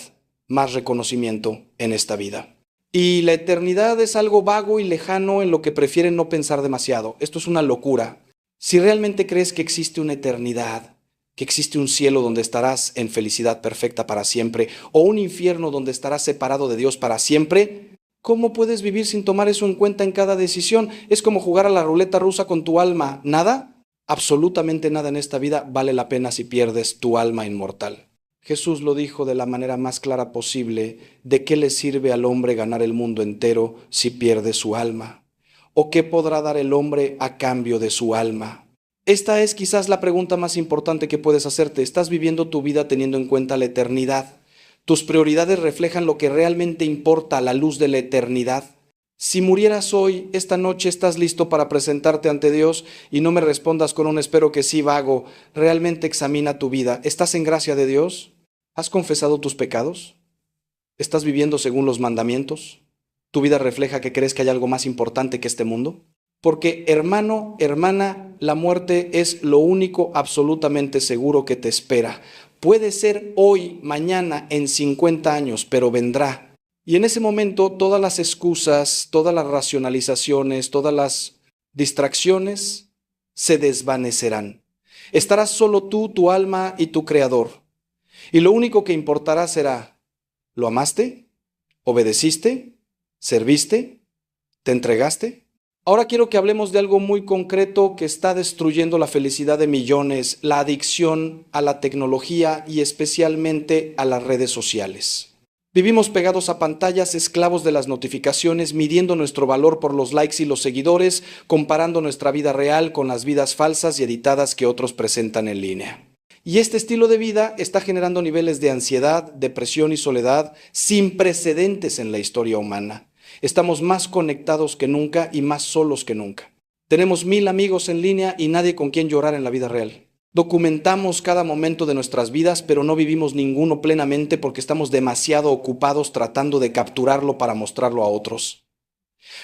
más reconocimiento en esta vida. Y la eternidad es algo vago y lejano en lo que prefieren no pensar demasiado. Esto es una locura. Si realmente crees que existe una eternidad, que existe un cielo donde estarás en felicidad perfecta para siempre, o un infierno donde estarás separado de Dios para siempre, ¿cómo puedes vivir sin tomar eso en cuenta en cada decisión? Es como jugar a la ruleta rusa con tu alma. ¿Nada? Absolutamente nada en esta vida vale la pena si pierdes tu alma inmortal. Jesús lo dijo de la manera más clara posible: ¿de qué le sirve al hombre ganar el mundo entero si pierde su alma? ¿O qué podrá dar el hombre a cambio de su alma? Esta es quizás la pregunta más importante que puedes hacerte. ¿Estás viviendo tu vida teniendo en cuenta la eternidad? ¿Tus prioridades reflejan lo que realmente importa a la luz de la eternidad? Si murieras hoy, esta noche, ¿estás listo para presentarte ante Dios? Y no me respondas con un espero que sí vago. Realmente examina tu vida. ¿Estás en gracia de Dios? ¿Has confesado tus pecados? ¿Estás viviendo según los mandamientos? ¿Tu vida refleja que crees que hay algo más importante que este mundo? Porque, hermano, hermana, la muerte es lo único absolutamente seguro que te espera. Puede ser hoy, mañana, en 50 años, pero vendrá. Y en ese momento todas las excusas, todas las racionalizaciones, todas las distracciones se desvanecerán. Estarás solo tú, tu alma y tu Creador. Y lo único que importará será: ¿lo amaste? ¿Obedeciste? ¿Serviste? ¿Te entregaste? Ahora quiero que hablemos de algo muy concreto que está destruyendo la felicidad de millones: la adicción a la tecnología y especialmente a las redes sociales. Vivimos pegados a pantallas, esclavos de las notificaciones, midiendo nuestro valor por los likes y los seguidores, comparando nuestra vida real con las vidas falsas y editadas que otros presentan en línea. Y este estilo de vida está generando niveles de ansiedad, depresión y soledad sin precedentes en la historia humana. Estamos más conectados que nunca y más solos que nunca. Tenemos 1000 amigos en línea y nadie con quien llorar en la vida real. Documentamos cada momento de nuestras vidas, pero no vivimos ninguno plenamente porque estamos demasiado ocupados tratando de capturarlo para mostrarlo a otros.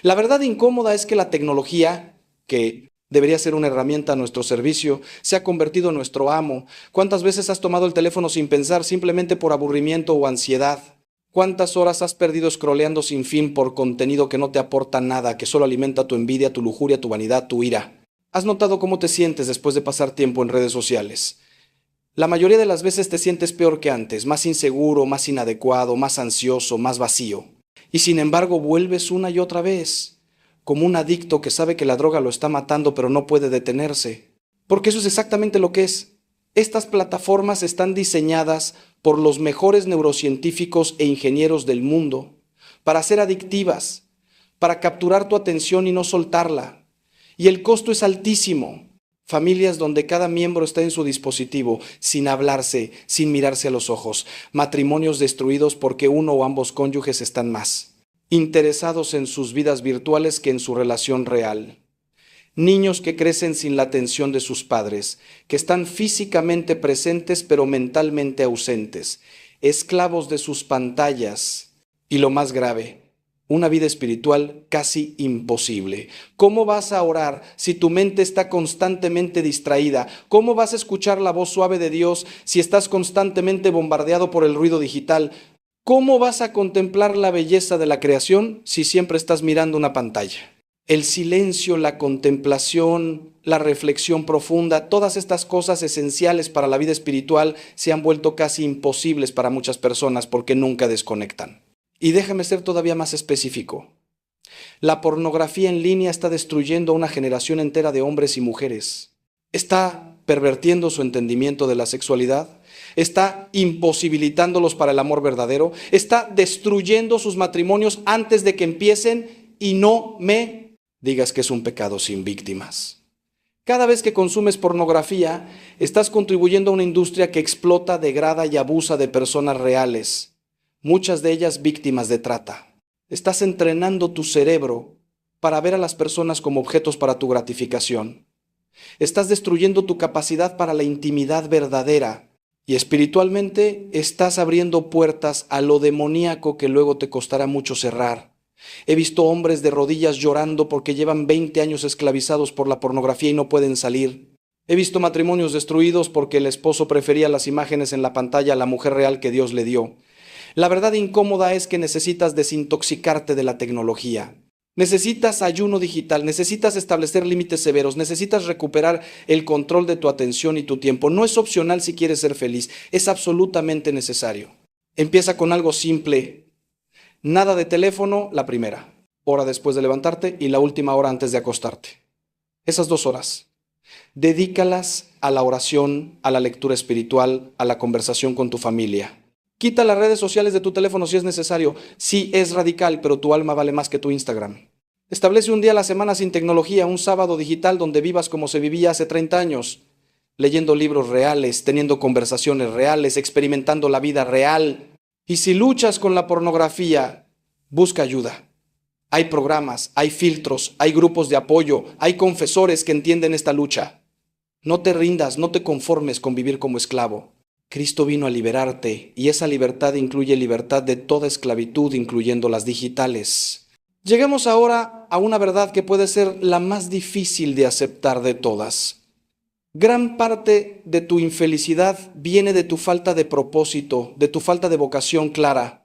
La verdad incómoda es que la tecnología, que debería ser una herramienta a nuestro servicio, se ha convertido en nuestro amo. ¿Cuántas veces has tomado el teléfono sin pensar, simplemente por aburrimiento o ansiedad? ¿Cuántas horas has perdido scrolleando sin fin por contenido que no te aporta nada, que solo alimenta tu envidia, tu lujuria, tu vanidad, tu ira? ¿Has notado cómo te sientes después de pasar tiempo en redes sociales? La mayoría de las veces te sientes peor que antes, más inseguro, más inadecuado, más ansioso, más vacío. Y sin embargo vuelves una y otra vez, como un adicto que sabe que la droga lo está matando pero no puede detenerse. Porque eso es exactamente lo que es. Estas plataformas están diseñadas por los mejores neurocientíficos e ingenieros del mundo para ser adictivas, para capturar tu atención y no soltarla. Y el costo es altísimo. Familias donde cada miembro está en su dispositivo, sin hablarse, sin mirarse a los ojos. Matrimonios destruidos porque uno o ambos cónyuges están más interesados en sus vidas virtuales que en su relación real. Niños que crecen sin la atención de sus padres, que están físicamente presentes pero mentalmente ausentes, esclavos de sus pantallas. Y lo más grave, una vida espiritual casi imposible. ¿Cómo vas a orar si tu mente está constantemente distraída? ¿Cómo vas a escuchar la voz suave de Dios si estás constantemente bombardeado por el ruido digital? ¿Cómo vas a contemplar la belleza de la creación si siempre estás mirando una pantalla? El silencio, la contemplación, la reflexión profunda, todas estas cosas esenciales para la vida espiritual se han vuelto casi imposibles para muchas personas porque nunca desconectan. Y déjame ser todavía más específico. La pornografía en línea está destruyendo a una generación entera de hombres y mujeres. Está pervertiendo su entendimiento de la sexualidad, está imposibilitándolos para el amor verdadero, está destruyendo sus matrimonios antes de que empiecen y no me digas que es un pecado sin víctimas. Cada vez que consumes pornografía, estás contribuyendo a una industria que explota, degrada y abusa de personas reales, muchas de ellas víctimas de trata. Estás entrenando tu cerebro para ver a las personas como objetos para tu gratificación. Estás destruyendo tu capacidad para la intimidad verdadera y espiritualmente estás abriendo puertas a lo demoníaco que luego te costará mucho cerrar. He visto hombres de rodillas llorando porque llevan 20 años esclavizados por la pornografía y no pueden salir. He visto matrimonios destruidos porque el esposo prefería las imágenes en la pantalla a la mujer real que Dios le dio. La verdad incómoda es que necesitas desintoxicarte de la tecnología. Necesitas ayuno digital, necesitas establecer límites severos, necesitas recuperar el control de tu atención y tu tiempo. No es opcional si quieres ser feliz, es absolutamente necesario. Empieza con algo simple. Nada de teléfono la primera hora después de levantarte y la última hora antes de acostarte. Esas 2 horas, dedícalas a la oración, a la lectura espiritual, a la conversación con tu familia. Quita las redes sociales de tu teléfono si es necesario. Sí, es radical, pero tu alma vale más que tu Instagram. Establece un día a la semana sin tecnología, un sábado digital donde vivas como se vivía hace 30 años, leyendo libros reales, teniendo conversaciones reales, experimentando la vida real. Y si luchas con la pornografía, busca ayuda. Hay programas, hay filtros, hay grupos de apoyo, hay confesores que entienden esta lucha. No te rindas, no te conformes con vivir como esclavo. Cristo vino a liberarte y esa libertad incluye libertad de toda esclavitud, incluyendo las digitales. Lleguemos ahora a una verdad que puede ser la más difícil de aceptar de todas. Gran parte de tu infelicidad viene de tu falta de propósito, de tu falta de vocación clara.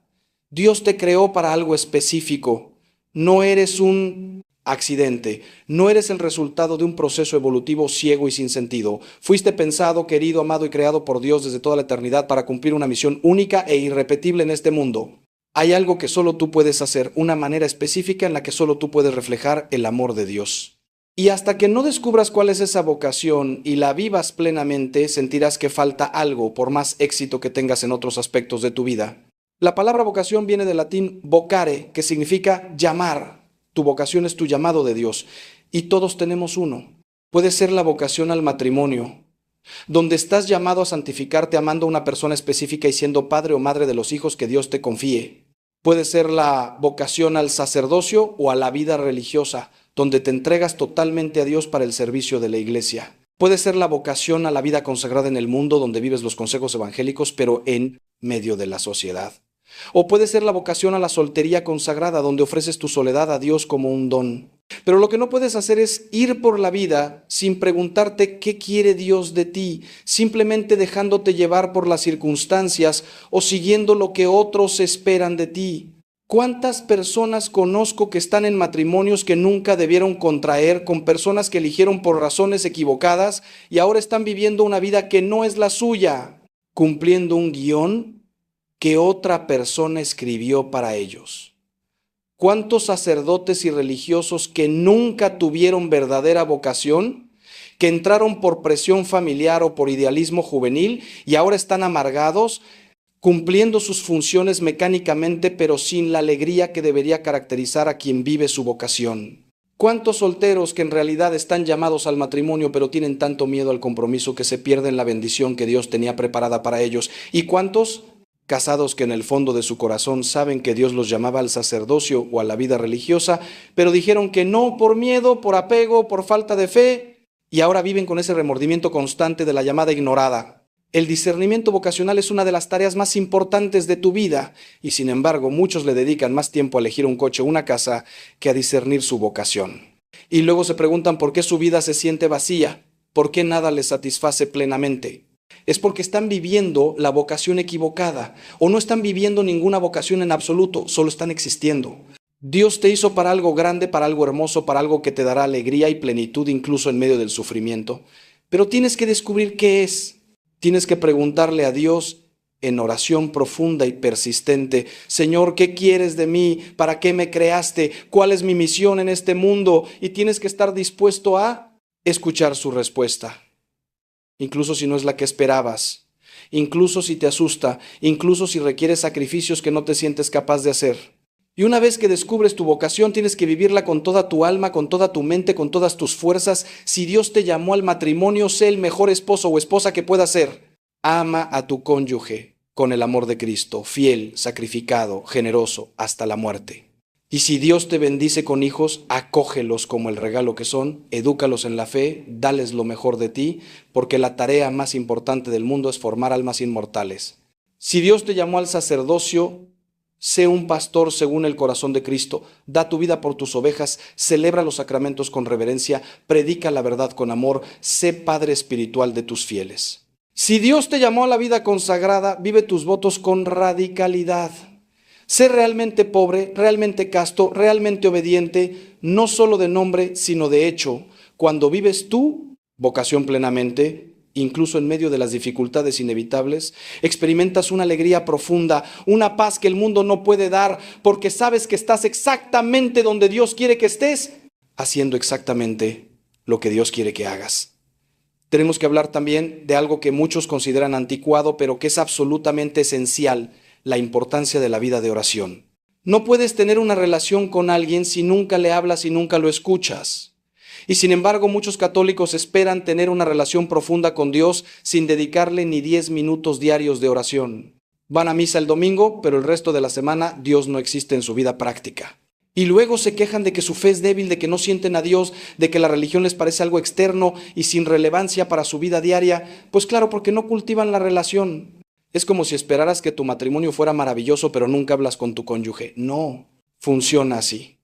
Dios te creó para algo específico. No eres un accidente, no eres el resultado de un proceso evolutivo ciego y sin sentido. Fuiste pensado, querido, amado y creado por Dios desde toda la eternidad para cumplir una misión única e irrepetible en este mundo. Hay algo que solo tú puedes hacer, una manera específica en la que solo tú puedes reflejar el amor de Dios. Y hasta que no descubras cuál es esa vocación y la vivas plenamente, sentirás que falta algo por más éxito que tengas en otros aspectos de tu vida. La palabra vocación viene del latín vocare, que significa llamar. Tu vocación es tu llamado de Dios. Y todos tenemos uno. Puede ser la vocación al matrimonio, donde estás llamado a santificarte amando a una persona específica y siendo padre o madre de los hijos que Dios te confíe. Puede ser la vocación al sacerdocio o a la vida religiosa, donde te entregas totalmente a Dios para el servicio de la iglesia. Puede ser la vocación a la vida consagrada en el mundo, donde vives los consejos evangélicos, pero en medio de la sociedad. O puede ser la vocación a la soltería consagrada, donde ofreces tu soledad a Dios como un don. Pero lo que no puedes hacer es ir por la vida sin preguntarte qué quiere Dios de ti, simplemente dejándote llevar por las circunstancias o siguiendo lo que otros esperan de ti. ¿Cuántas personas conozco que están en matrimonios que nunca debieron contraer, con personas que eligieron por razones equivocadas y ahora están viviendo una vida que no es la suya, cumpliendo un guión que otra persona escribió para ellos? ¿Cuántos sacerdotes y religiosos que nunca tuvieron verdadera vocación, que entraron por presión familiar o por idealismo juvenil y ahora están amargados, cumpliendo sus funciones mecánicamente, pero sin la alegría que debería caracterizar a quien vive su vocación? ¿Cuántos solteros que en realidad están llamados al matrimonio, pero tienen tanto miedo al compromiso que se pierden la bendición que Dios tenía preparada para ellos? ¿Y cuántos casados que en el fondo de su corazón saben que Dios los llamaba al sacerdocio o a la vida religiosa, pero dijeron que no por miedo, por apego, por falta de fe, y ahora viven con ese remordimiento constante de la llamada ignorada. El discernimiento vocacional es una de las tareas más importantes de tu vida, y sin embargo muchos le dedican más tiempo a elegir un coche o una casa que a discernir su vocación. Y luego se preguntan por qué su vida se siente vacía, por qué nada les satisface plenamente. Es porque están viviendo la vocación equivocada o no están viviendo ninguna vocación en absoluto, solo están existiendo. Dios te hizo para algo grande, para algo hermoso, para algo que te dará alegría y plenitud incluso en medio del sufrimiento. Pero tienes que descubrir qué es. Tienes que preguntarle a Dios en oración profunda y persistente: Señor, ¿qué quieres de mí? ¿Para qué me creaste? ¿Cuál es mi misión en este mundo? Y tienes que estar dispuesto a escuchar su respuesta. Incluso si no es la que esperabas, incluso si te asusta, incluso si requiere sacrificios que no te sientes capaz de hacer. Y una vez que descubres tu vocación, tienes que vivirla con toda tu alma, con toda tu mente, con todas tus fuerzas. Si Dios te llamó al matrimonio, sé el mejor esposo o esposa que puedas ser. Ama a tu cónyuge con el amor de Cristo, fiel, sacrificado, generoso, hasta la muerte. Y si Dios te bendice con hijos, acógelos como el regalo que son, edúcalos en la fe, dales lo mejor de ti, porque la tarea más importante del mundo es formar almas inmortales. Si Dios te llamó al sacerdocio, sé un pastor según el corazón de Cristo, da tu vida por tus ovejas, celebra los sacramentos con reverencia, predica la verdad con amor, sé padre espiritual de tus fieles. Si Dios te llamó a la vida consagrada, vive tus votos con radicalidad. Sé realmente pobre, realmente casto, realmente obediente, no solo de nombre, sino de hecho. Cuando vives tu vocación plenamente, incluso en medio de las dificultades inevitables, experimentas una alegría profunda, una paz que el mundo no puede dar, porque sabes que estás exactamente donde Dios quiere que estés, haciendo exactamente lo que Dios quiere que hagas. Tenemos que hablar también de algo que muchos consideran anticuado, pero que es absolutamente esencial: la importancia de la vida de oración. No puedes tener una relación con alguien si nunca le hablas y nunca lo escuchas. Y sin embargo, muchos católicos esperan tener una relación profunda con Dios sin dedicarle ni 10 minutos diarios de oración. Van a misa el domingo, pero el resto de la semana Dios no existe en su vida práctica. Y luego se quejan de que su fe es débil, de que no sienten a Dios, de que la religión les parece algo externo y sin relevancia para su vida diaria. Pues claro, porque no cultivan la relación. Es como si esperaras que tu matrimonio fuera maravilloso, pero nunca hablas con tu cónyuge. No, funciona así.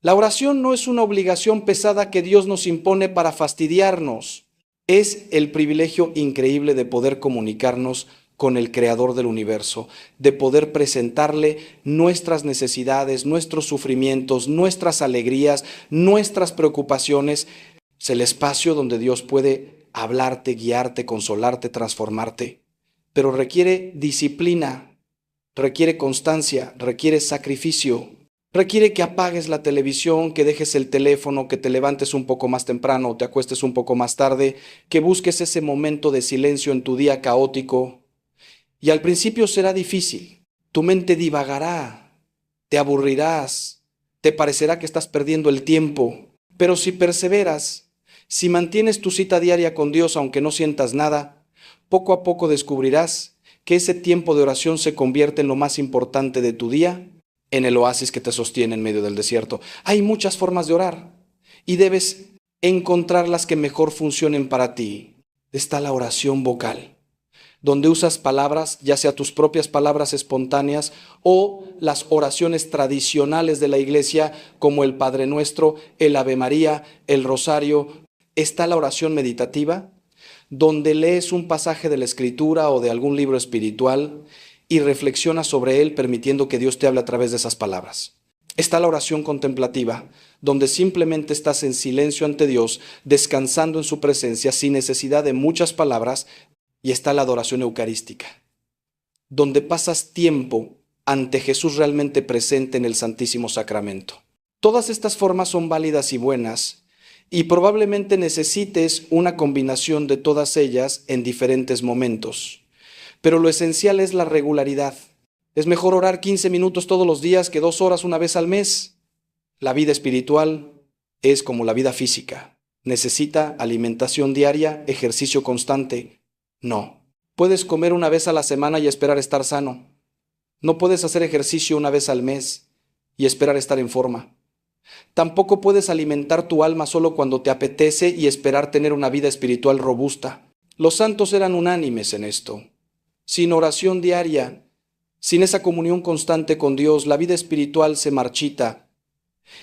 La oración no es una obligación pesada que Dios nos impone para fastidiarnos. Es el privilegio increíble de poder comunicarnos con el Creador del universo, de poder presentarle nuestras necesidades, nuestros sufrimientos, nuestras alegrías, nuestras preocupaciones. Es el espacio donde Dios puede hablarte, guiarte, consolarte, transformarte. Pero requiere disciplina, requiere constancia, requiere sacrificio, requiere que apagues la televisión, que dejes el teléfono, que te levantes un poco más temprano o te acuestes un poco más tarde, que busques ese momento de silencio en tu día caótico. Y al principio será difícil, tu mente divagará, te aburrirás, te parecerá que estás perdiendo el tiempo, pero si perseveras, si mantienes tu cita diaria con Dios aunque no sientas nada, poco a poco descubrirás que ese tiempo de oración se convierte en lo más importante de tu día, en el oasis que te sostiene en medio del desierto. Hay muchas formas de orar y debes encontrar las que mejor funcionen para ti. Está la oración vocal, donde usas palabras, ya sea tus propias palabras espontáneas o las oraciones tradicionales de la iglesia, como el Padre Nuestro, el Ave María, el Rosario. Está la oración meditativa, donde lees un pasaje de la Escritura o de algún libro espiritual y reflexionas sobre él, permitiendo que Dios te hable a través de esas palabras. Está la oración contemplativa, donde simplemente estás en silencio ante Dios, descansando en su presencia sin necesidad de muchas palabras. Y está la adoración eucarística, donde pasas tiempo ante Jesús realmente presente en el Santísimo Sacramento. Todas estas formas son válidas y buenas, y probablemente necesites una combinación de todas ellas en diferentes momentos. Pero lo esencial es la regularidad. Es mejor orar 15 minutos todos los días que 2 horas una vez al mes. La vida espiritual es como la vida física. Necesita alimentación diaria, ejercicio constante. No, puedes comer una vez a la semana y esperar estar sano. No puedes hacer ejercicio una vez al mes y esperar estar en forma. Tampoco puedes alimentar tu alma solo cuando te apetece y esperar tener una vida espiritual robusta. Los santos eran unánimes en esto. Sin oración diaria, sin esa comunión constante con Dios, la vida espiritual se marchita.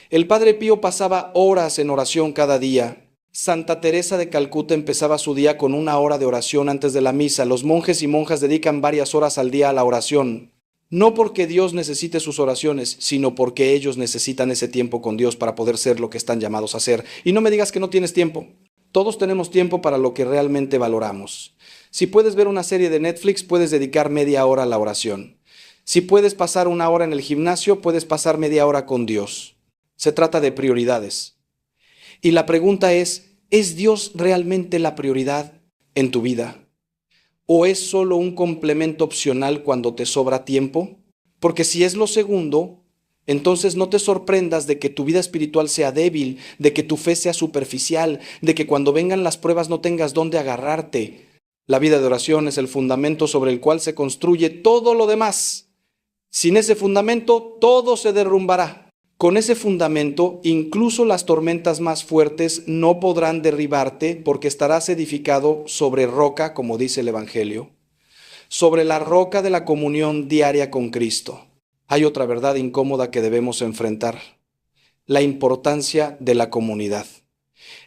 El Padre Pío pasaba horas en oración cada día. Santa Teresa de Calcuta empezaba su día con 1 hora de oración antes de la misa. Los monjes y monjas dedican varias horas al día a la oración. No porque Dios necesite sus oraciones, sino porque ellos necesitan ese tiempo con Dios para poder ser lo que están llamados a ser. Y no me digas que no tienes tiempo. Todos tenemos tiempo para lo que realmente valoramos. Si puedes ver una serie de Netflix, puedes dedicar media hora a la oración. Si puedes pasar 1 hora en el gimnasio, puedes pasar media hora con Dios. Se trata de prioridades. Y la pregunta ¿es Dios realmente la prioridad en tu vida? ¿O es solo un complemento opcional cuando te sobra tiempo? Porque si es lo segundo, entonces no te sorprendas de que tu vida espiritual sea débil, de que tu fe sea superficial, de que cuando vengan las pruebas no tengas dónde agarrarte. La vida de oración es el fundamento sobre el cual se construye todo lo demás. Sin ese fundamento, todo se derrumbará. Con ese fundamento, incluso las tormentas más fuertes no podrán derribarte porque estarás edificado sobre roca, como dice el Evangelio, sobre la roca de la comunión diaria con Cristo. Hay otra verdad incómoda que debemos enfrentar: la importancia de la comunidad.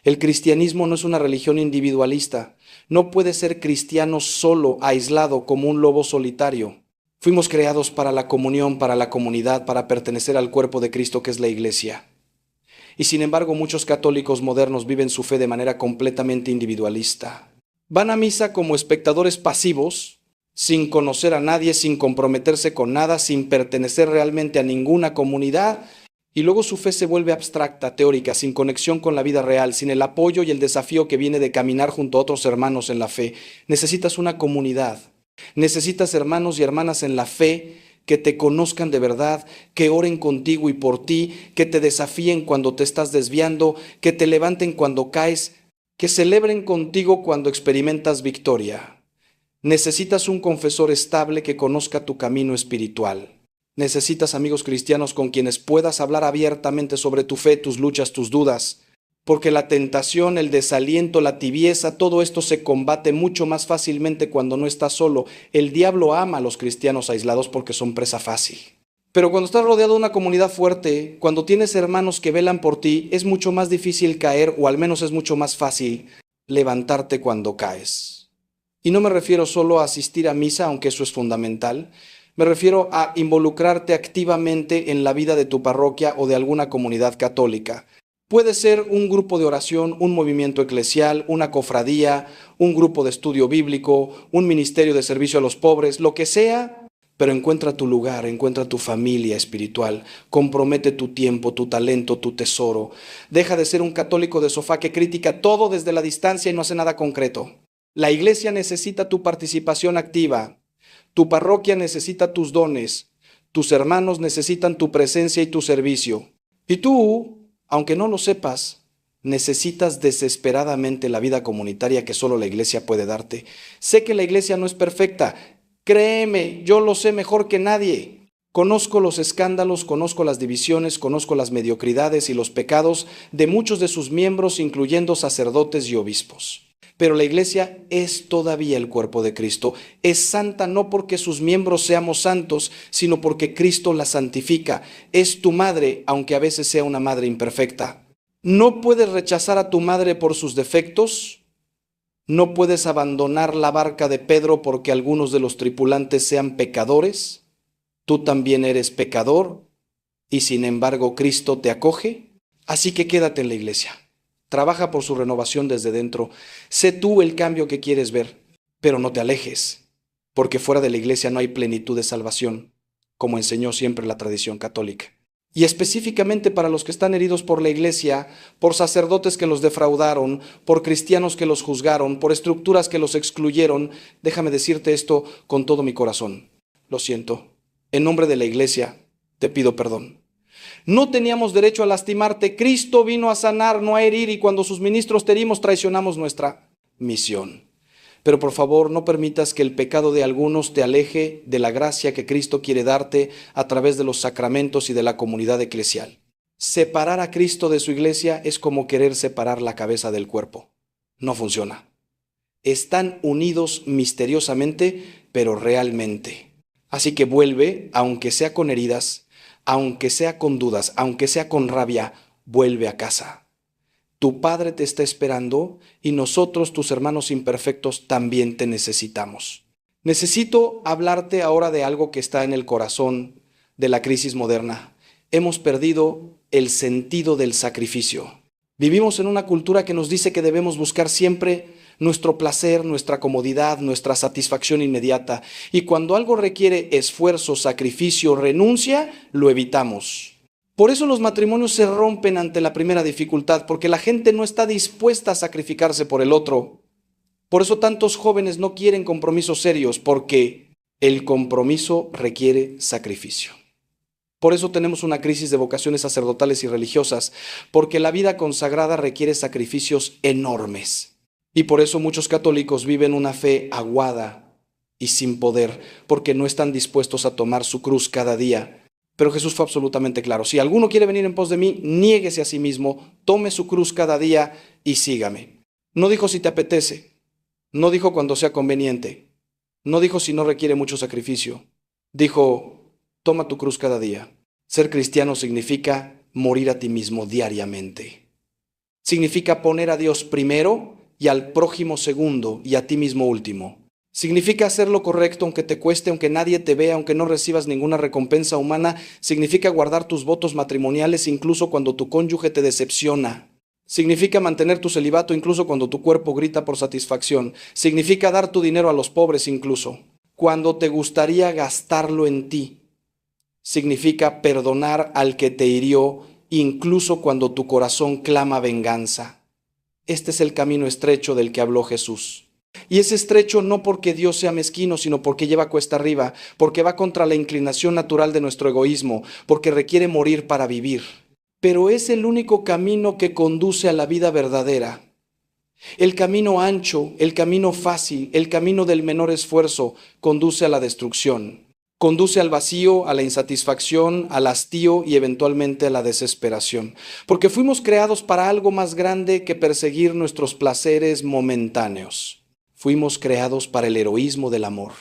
El cristianismo no es una religión individualista. No puede ser cristiano solo, aislado, como un lobo solitario. Fuimos creados para la comunión, para la comunidad, para pertenecer al cuerpo de Cristo que es la Iglesia. Y sin embargo, muchos católicos modernos viven su fe de manera completamente individualista. Van a misa como espectadores pasivos, sin conocer a nadie, sin comprometerse con nada, sin pertenecer realmente a ninguna comunidad, y luego su fe se vuelve abstracta, teórica, sin conexión con la vida real, sin el apoyo y el desafío que viene de caminar junto a otros hermanos en la fe. Necesitas una comunidad. Necesitas hermanos y hermanas en la fe que te conozcan de verdad, que oren contigo y por ti, que te desafíen cuando te estás desviando, que te levanten cuando caes, que celebren contigo cuando experimentas victoria. Necesitas un confesor estable que conozca tu camino espiritual. Necesitas amigos cristianos con quienes puedas hablar abiertamente sobre tu fe, tus luchas, tus dudas. Porque la tentación, el desaliento, la tibieza, todo esto se combate mucho más fácilmente cuando no estás solo. El diablo ama a los cristianos aislados porque son presa fácil. Pero cuando estás rodeado de una comunidad fuerte, cuando tienes hermanos que velan por ti, es mucho más difícil caer, o al menos es mucho más fácil levantarte cuando caes. Y no me refiero solo a asistir a misa, aunque eso es fundamental. Me refiero a involucrarte activamente en la vida de tu parroquia o de alguna comunidad católica. Puede ser un grupo de oración, un movimiento eclesial, una cofradía, un grupo de estudio bíblico, un ministerio de servicio a los pobres, lo que sea, pero encuentra tu lugar, encuentra tu familia espiritual, compromete tu tiempo, tu talento, tu tesoro. Deja de ser un católico de sofá que critica todo desde la distancia y no hace nada concreto. La iglesia necesita tu participación activa, tu parroquia necesita tus dones, tus hermanos necesitan tu presencia y tu servicio. Y tú, aunque no lo sepas, necesitas desesperadamente la vida comunitaria que solo la iglesia puede darte. Sé que la iglesia no es perfecta. Créeme, yo lo sé mejor que nadie. Conozco los escándalos, conozco las divisiones, conozco las mediocridades y los pecados de muchos de sus miembros, incluyendo sacerdotes y obispos. Pero la iglesia es todavía el cuerpo de Cristo. Es santa no porque sus miembros seamos santos, sino porque Cristo la santifica. Es tu madre, aunque a veces sea una madre imperfecta. No puedes rechazar a tu madre por sus defectos. No puedes abandonar la barca de Pedro porque algunos de los tripulantes sean pecadores. Tú también eres pecador y sin embargo Cristo te acoge. Así que quédate en la iglesia. Trabaja por su renovación desde dentro. Sé tú el cambio que quieres ver, pero no te alejes, porque fuera de la iglesia no hay plenitud de salvación, como enseñó siempre la tradición católica. Y específicamente para los que están heridos por la iglesia, por sacerdotes que los defraudaron, por cristianos que los juzgaron, por estructuras que los excluyeron, déjame decirte esto con todo mi corazón. Lo siento. En nombre de la iglesia, te pido perdón. No teníamos derecho a lastimarte. Cristo vino a sanar, no a herir, y cuando sus ministros te herimos, traicionamos nuestra misión. Pero por favor, no permitas que el pecado de algunos te aleje de la gracia que Cristo quiere darte a través de los sacramentos y de la comunidad eclesial. Separar a Cristo de su iglesia es como querer separar la cabeza del cuerpo. No funciona. Están unidos misteriosamente, pero realmente. Así que vuelve, aunque sea con heridas, aunque sea con dudas, aunque sea con rabia, vuelve a casa. Tu Padre te está esperando y nosotros, tus hermanos imperfectos, también te necesitamos. Necesito hablarte ahora de algo que está en el corazón de la crisis moderna. Hemos perdido el sentido del sacrificio. Vivimos en una cultura que nos dice que debemos buscar siempre nuestro placer, nuestra comodidad, nuestra satisfacción inmediata. Y cuando algo requiere esfuerzo, sacrificio, renuncia, lo evitamos. Por eso los matrimonios se rompen ante la primera dificultad, porque la gente no está dispuesta a sacrificarse por el otro. Por eso tantos jóvenes no quieren compromisos serios, porque el compromiso requiere sacrificio. Por eso tenemos una crisis de vocaciones sacerdotales y religiosas, porque la vida consagrada requiere sacrificios enormes. Y por eso muchos católicos viven una fe aguada y sin poder, porque no están dispuestos a tomar su cruz cada día. Pero Jesús fue absolutamente claro. Si alguno quiere venir en pos de mí, niéguese a sí mismo, tome su cruz cada día y sígame. No dijo si te apetece, no dijo cuando sea conveniente, no dijo si no requiere mucho sacrificio. Dijo, toma tu cruz cada día. Ser cristiano significa morir a ti mismo diariamente. Significa poner a Dios primero y al prójimo segundo y a ti mismo último. Significa hacer lo correcto aunque te cueste, aunque nadie te vea, aunque no recibas ninguna recompensa humana. Significa guardar tus votos matrimoniales incluso cuando tu cónyuge te decepciona. Significa mantener tu celibato incluso cuando tu cuerpo grita por satisfacción. Significa dar tu dinero a los pobres incluso cuando te gustaría gastarlo en ti. Significa perdonar al que te hirió incluso cuando tu corazón clama venganza. Este es el camino estrecho del que habló Jesús. Y es estrecho no porque Dios sea mezquino, sino porque lleva cuesta arriba, porque va contra la inclinación natural de nuestro egoísmo, porque requiere morir para vivir. Pero es el único camino que conduce a la vida verdadera. El camino ancho, el camino fácil, el camino del menor esfuerzo, conduce a la destrucción. Conduce al vacío, a la insatisfacción, al hastío y eventualmente a la desesperación. Porque fuimos creados para algo más grande que perseguir nuestros placeres momentáneos. Fuimos creados para el heroísmo del amor,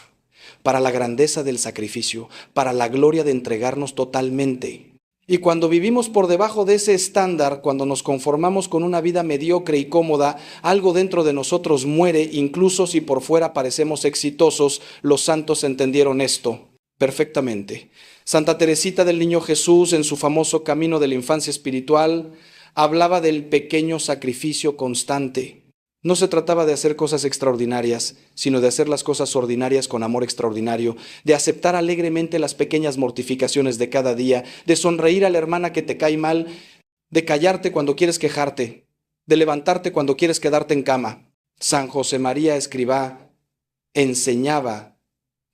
para la grandeza del sacrificio, para la gloria de entregarnos totalmente. Y cuando vivimos por debajo de ese estándar, cuando nos conformamos con una vida mediocre y cómoda, algo dentro de nosotros muere, incluso si por fuera parecemos exitosos. Los santos entendieron esto perfectamente. Santa Teresita del Niño Jesús, en su famoso Camino de la Infancia Espiritual, hablaba del pequeño sacrificio constante. No se trataba de hacer cosas extraordinarias, sino de hacer las cosas ordinarias con amor extraordinario, de aceptar alegremente las pequeñas mortificaciones de cada día, de sonreír a la hermana que te cae mal, de callarte cuando quieres quejarte, de levantarte cuando quieres quedarte en cama. San José María Escribá enseñaba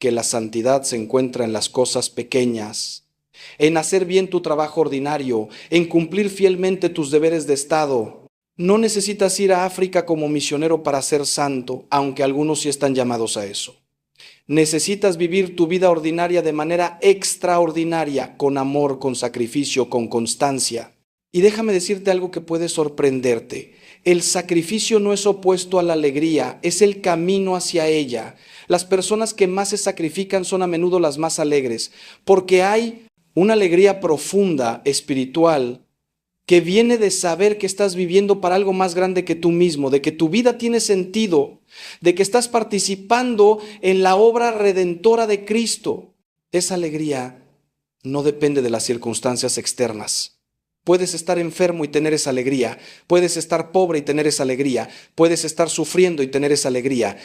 que la santidad se encuentra en las cosas pequeñas, en hacer bien tu trabajo ordinario, en cumplir fielmente tus deberes de Estado. No necesitas ir a África como misionero para ser santo, aunque algunos sí están llamados a eso. Necesitas vivir tu vida ordinaria de manera extraordinaria, con amor, con sacrificio, con constancia. Y déjame decirte algo que puede sorprenderte. El sacrificio no es opuesto a la alegría, es el camino hacia ella. Las personas que más se sacrifican son a menudo las más alegres, porque hay una alegría profunda, espiritual, que viene de saber que estás viviendo para algo más grande que tú mismo, de que tu vida tiene sentido, de que estás participando en la obra redentora de Cristo. Esa alegría no depende de las circunstancias externas. Puedes estar enfermo y tener esa alegría, puedes estar pobre y tener esa alegría, puedes estar sufriendo y tener esa alegría,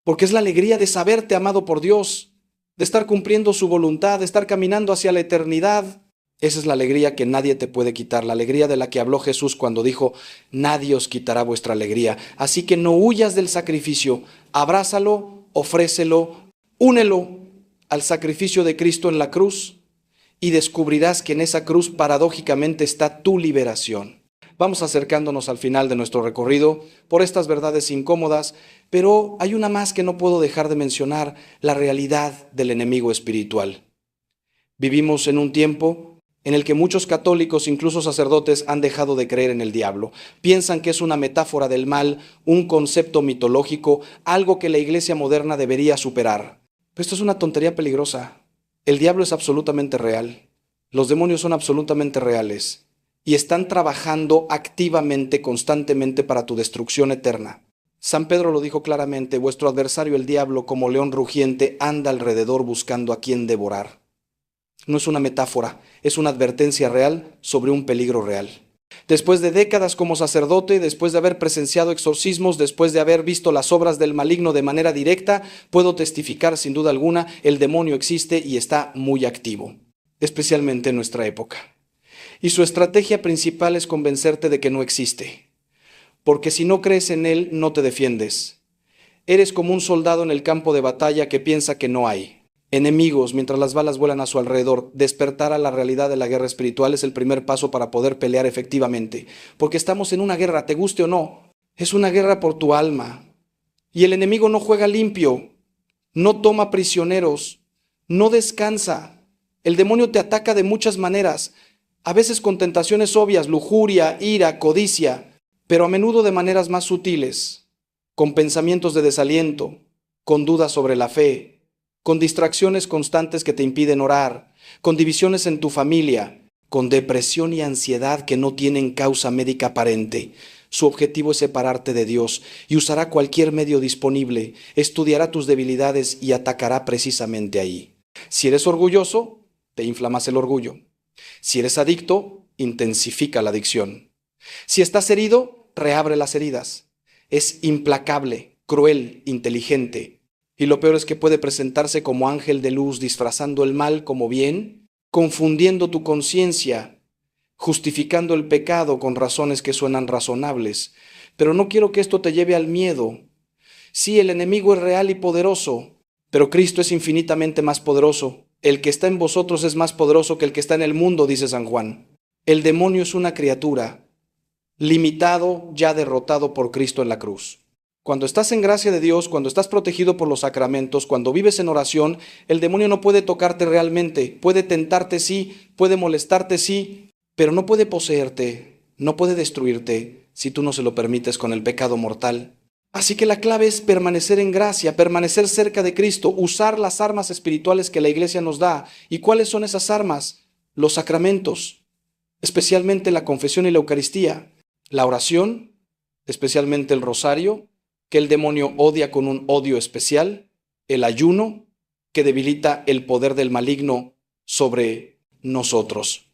porque es la alegría de saberte amado por Dios, de estar cumpliendo su voluntad, de estar caminando hacia la eternidad. Esa es la alegría que nadie te puede quitar, la alegría de la que habló Jesús cuando dijo, nadie os quitará vuestra alegría. Así que no huyas del sacrificio, abrázalo, ofrécelo, únelo al sacrificio de Cristo en la cruz y descubrirás que en esa cruz paradójicamente está tu liberación. Vamos acercándonos al final de nuestro recorrido por estas verdades incómodas, pero hay una más que no puedo dejar de mencionar, la realidad del enemigo espiritual. Vivimos en un tiempo en el que muchos católicos, incluso sacerdotes, han dejado de creer en el diablo. Piensan que es una metáfora del mal, un concepto mitológico, algo que la iglesia moderna debería superar. Pero esto es una tontería peligrosa. El diablo es absolutamente real. Los demonios son absolutamente reales y están trabajando activamente, constantemente para tu destrucción eterna. San Pedro lo dijo claramente: vuestro adversario el diablo, como león rugiente, anda alrededor buscando a quien devorar. No es una metáfora, es una advertencia real sobre un peligro real. Después de décadas como sacerdote, después de haber presenciado exorcismos, después de haber visto las obras del maligno de manera directa, puedo testificar sin duda alguna, el demonio existe y está muy activo, especialmente en nuestra época. Y su estrategia principal es convencerte de que no existe, porque si no crees en él, no te defiendes. Eres como un soldado en el campo de batalla que piensa que no hay enemigos mientras las balas vuelan a su alrededor. Despertar a la realidad de la guerra espiritual es el primer paso para poder pelear efectivamente, porque estamos en una guerra, te guste o no. Es una guerra por tu alma. Y el enemigo no juega limpio, no toma prisioneros, no descansa. El demonio te ataca de muchas maneras, a veces con tentaciones obvias, lujuria, ira, codicia, pero a menudo de maneras más sutiles, con pensamientos de desaliento, con dudas sobre la fe, con distracciones constantes que te impiden orar, con divisiones en tu familia, con depresión y ansiedad que no tienen causa médica aparente. Su objetivo es separarte de Dios y usará cualquier medio disponible, estudiará tus debilidades y atacará precisamente ahí. Si eres orgulloso, te inflamas el orgullo. Si eres adicto, intensifica la adicción. Si estás herido, reabre las heridas. Es implacable, cruel, inteligente. Y lo peor es que puede presentarse como ángel de luz, disfrazando el mal como bien, confundiendo tu conciencia, justificando el pecado con razones que suenan razonables. Pero no quiero que esto te lleve al miedo. Sí, el enemigo es real y poderoso, pero Cristo es infinitamente más poderoso. El que está en vosotros es más poderoso que el que está en el mundo, dice San Juan. El demonio es una criatura, limitado, ya derrotado por Cristo en la cruz. Cuando estás en gracia de Dios, cuando estás protegido por los sacramentos, cuando vives en oración, el demonio no puede tocarte realmente. Puede tentarte, sí, puede molestarte, sí, pero no puede poseerte, no puede destruirte si tú no se lo permites con el pecado mortal. Así que la clave es permanecer en gracia, permanecer cerca de Cristo, usar las armas espirituales que la Iglesia nos da. ¿Y cuáles son esas armas? Los sacramentos, especialmente la confesión y la Eucaristía, la oración, especialmente el rosario, que el demonio odia con un odio especial, el ayuno, que debilita el poder del maligno sobre nosotros.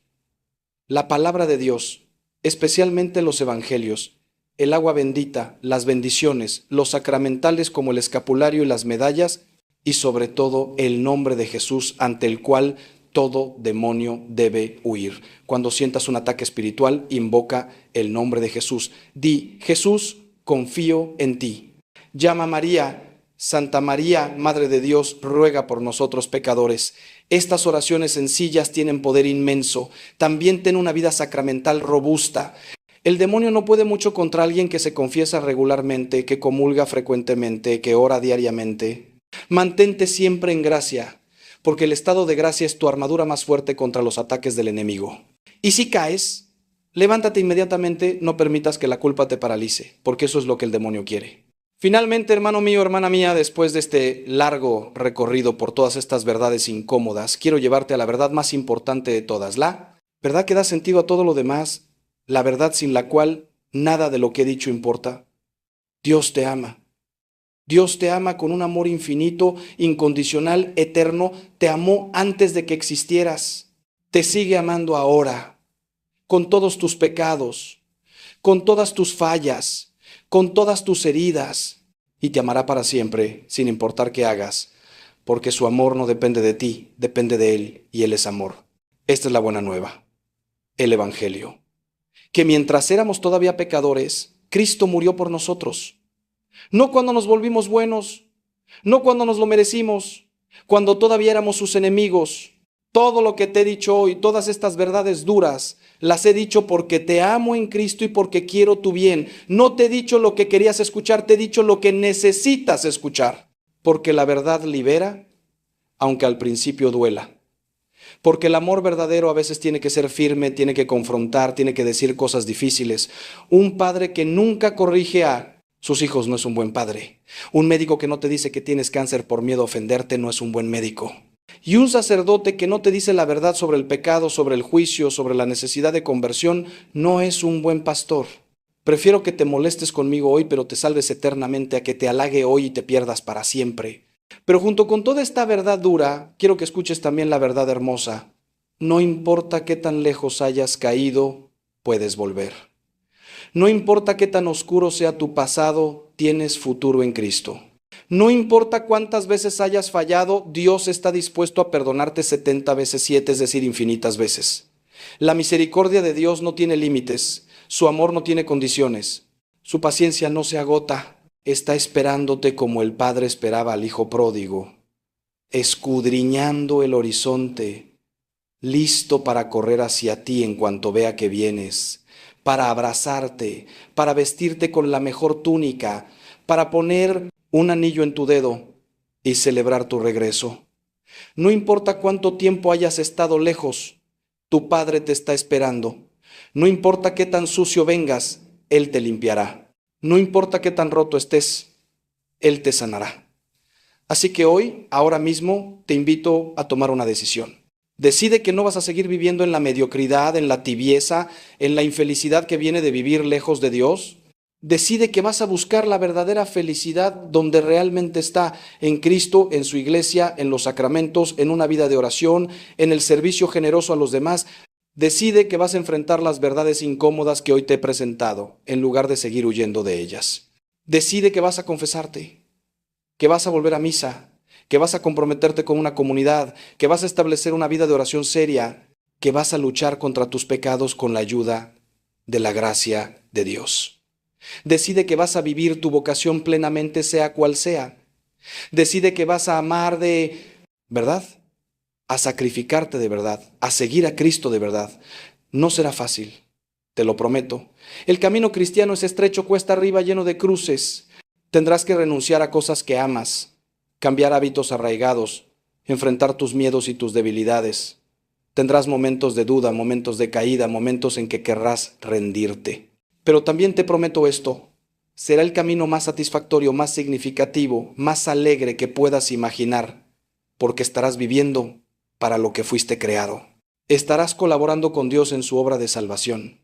La palabra de Dios, especialmente los evangelios, el agua bendita, las bendiciones, los sacramentales como el escapulario y las medallas, y sobre todo el nombre de Jesús, ante el cual todo demonio debe huir. Cuando sientas un ataque espiritual, invoca el nombre de Jesús. Di: Jesús, confío en ti. Llama a María: Santa María, Madre de Dios, ruega por nosotros pecadores. Estas oraciones sencillas tienen poder inmenso. También ten una vida sacramental robusta. El demonio no puede mucho contra alguien que se confiesa regularmente, que comulga frecuentemente, que ora diariamente. Mantente siempre en gracia, porque el estado de gracia es tu armadura más fuerte contra los ataques del enemigo. Y si caes, levántate inmediatamente, no permitas que la culpa te paralice, porque eso es lo que el demonio quiere. Finalmente, hermano mío, hermana mía, después de este largo recorrido por todas estas verdades incómodas, quiero llevarte a la verdad más importante de todas, la verdad que da sentido a todo lo demás, la verdad sin la cual nada de lo que he dicho importa. Dios te ama. Dios te ama con un amor infinito, incondicional, eterno. Te amó antes de que existieras. Te sigue amando ahora, con todos tus pecados, con todas tus fallas, con todas tus heridas, y te amará para siempre, sin importar qué hagas, porque su amor no depende de ti, depende de Él, y Él es amor. Esta es la buena nueva, el Evangelio. Que mientras éramos todavía pecadores, Cristo murió por nosotros. No cuando nos volvimos buenos, no cuando nos lo merecimos, cuando todavía éramos sus enemigos. Todo lo que te he dicho hoy, todas estas verdades duras, Las he dicho porque te amo en Cristo y porque quiero tu bien. No te he dicho lo que querías escuchar, te he dicho lo que necesitas escuchar. Porque la verdad libera, aunque al principio duela. Porque el amor verdadero a veces tiene que ser firme, tiene que confrontar, tiene que decir cosas difíciles. Un padre que nunca corrige a sus hijos no es un buen padre. Un médico que no te dice que tienes cáncer por miedo a ofenderte no es un buen médico. Y un sacerdote que no te dice la verdad sobre el pecado, sobre el juicio, sobre la necesidad de conversión, no es un buen pastor. Prefiero que te molestes conmigo hoy, pero te salves eternamente, a que te halague hoy y te pierdas para siempre. Pero junto con toda esta verdad dura, quiero que escuches también la verdad hermosa. No importa qué tan lejos hayas caído, puedes volver. No importa qué tan oscuro sea tu pasado, tienes futuro en Cristo. No importa cuántas veces hayas fallado, Dios está dispuesto a perdonarte 70 veces 7, es decir, infinitas veces. La misericordia de Dios no tiene límites, su amor no tiene condiciones, su paciencia no se agota, está esperándote como el Padre esperaba al Hijo pródigo, escudriñando el horizonte, listo para correr hacia ti en cuanto vea que vienes, para abrazarte, para vestirte con la mejor túnica, para poner un anillo en tu dedo y celebrar tu regreso. No importa cuánto tiempo hayas estado lejos, tu Padre te está esperando. No importa qué tan sucio vengas, Él te limpiará. No importa qué tan roto estés, Él te sanará. Así que hoy, ahora mismo, te invito a tomar una decisión. Decide que no vas a seguir viviendo en la mediocridad, en la tibieza, en la infelicidad que viene de vivir lejos de Dios. Decide que vas a buscar la verdadera felicidad donde realmente está, en Cristo, en su iglesia, en los sacramentos, en una vida de oración, en el servicio generoso a los demás. Decide que vas a enfrentar las verdades incómodas que hoy te he presentado, en lugar de seguir huyendo de ellas. Decide que vas a confesarte, que vas a volver a misa, que vas a comprometerte con una comunidad, que vas a establecer una vida de oración seria, que vas a luchar contra tus pecados con la ayuda de la gracia de Dios. Decide que vas a vivir tu vocación plenamente, sea cual sea. Decide que vas a amar de verdad, a sacrificarte de verdad, a seguir a Cristo de verdad. No será fácil, te lo prometo. El camino cristiano es estrecho, cuesta arriba, lleno de cruces. Tendrás que renunciar a cosas que amas, cambiar hábitos arraigados, enfrentar tus miedos y tus debilidades. Tendrás momentos de duda, momentos de caída, momentos en que querrás rendirte. Pero también te prometo esto, será el camino más satisfactorio, más significativo, más alegre que puedas imaginar, porque estarás viviendo para lo que fuiste creado. Estarás colaborando con Dios en su obra de salvación.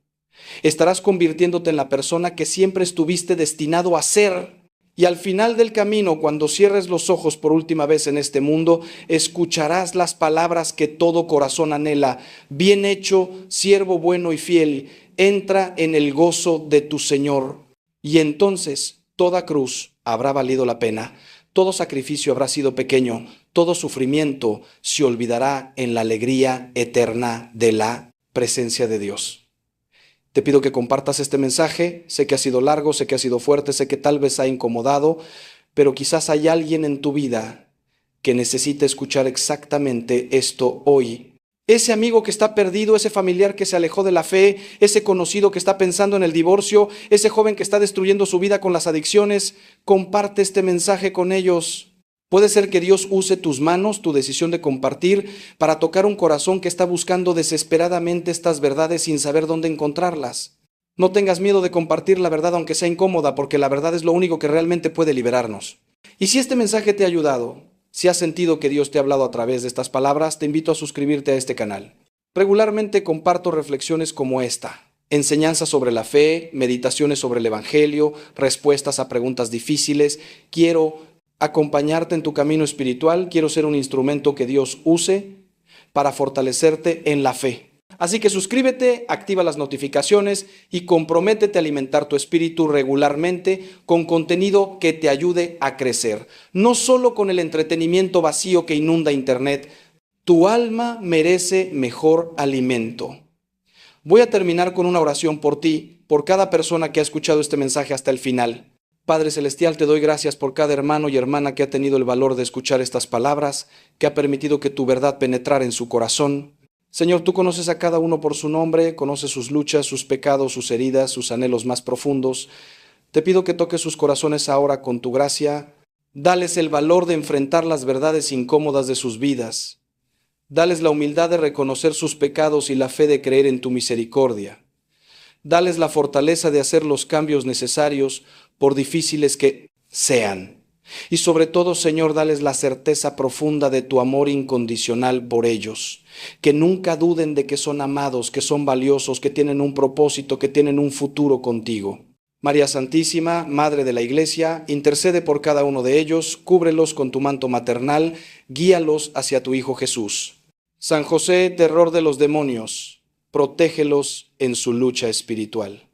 Estarás convirtiéndote en la persona que siempre estuviste destinado a ser. Y al final del camino, cuando cierres los ojos por última vez en este mundo, escucharás las palabras que todo corazón anhela. Bien hecho, siervo bueno y fiel, entra en el gozo de tu Señor. Y entonces toda cruz habrá valido la pena, todo sacrificio habrá sido pequeño, todo sufrimiento se olvidará en la alegría eterna de la presencia de Dios. Te pido que compartas este mensaje. Sé que ha sido largo, sé que ha sido fuerte, sé que tal vez ha incomodado, pero quizás hay alguien en tu vida que necesita escuchar exactamente esto hoy. Ese amigo que está perdido, ese familiar que se alejó de la fe, ese conocido que está pensando en el divorcio, ese joven que está destruyendo su vida con las adicciones, comparte este mensaje con ellos. Puede ser que Dios use tus manos, tu decisión de compartir, para tocar un corazón que está buscando desesperadamente estas verdades sin saber dónde encontrarlas. No tengas miedo de compartir la verdad aunque sea incómoda, porque la verdad es lo único que realmente puede liberarnos. Y si este mensaje te ha ayudado, si has sentido que Dios te ha hablado a través de estas palabras, te invito a suscribirte a este canal. Regularmente comparto reflexiones como esta: enseñanzas sobre la fe, meditaciones sobre el Evangelio, respuestas a preguntas difíciles. Quiero acompañarte en tu camino espiritual, quiero ser un instrumento que Dios use para fortalecerte en la fe. Así que suscríbete, activa las notificaciones y comprométete a alimentar tu espíritu regularmente con contenido que te ayude a crecer. No solo con el entretenimiento vacío que inunda Internet. Tu alma merece mejor alimento. Voy a terminar con una oración por ti, por cada persona que ha escuchado este mensaje hasta el final. Padre Celestial, te doy gracias por cada hermano y hermana que ha tenido el valor de escuchar estas palabras, que ha permitido que tu verdad penetrara en su corazón. Señor, tú conoces a cada uno por su nombre, conoces sus luchas, sus pecados, sus heridas, sus anhelos más profundos. Te pido que toques sus corazones ahora con tu gracia. Dales el valor de enfrentar las verdades incómodas de sus vidas. Dales la humildad de reconocer sus pecados y la fe de creer en tu misericordia. Dales la fortaleza de hacer los cambios necesarios, por difíciles que sean. Y sobre todo, Señor, dales la certeza profunda de tu amor incondicional por ellos. Que nunca duden de que son amados, que son valiosos, que tienen un propósito, que tienen un futuro contigo. María Santísima, Madre de la Iglesia, intercede por cada uno de ellos, cúbrelos con tu manto maternal, guíalos hacia tu Hijo Jesús. San José, terror de los demonios, protégelos en su lucha espiritual.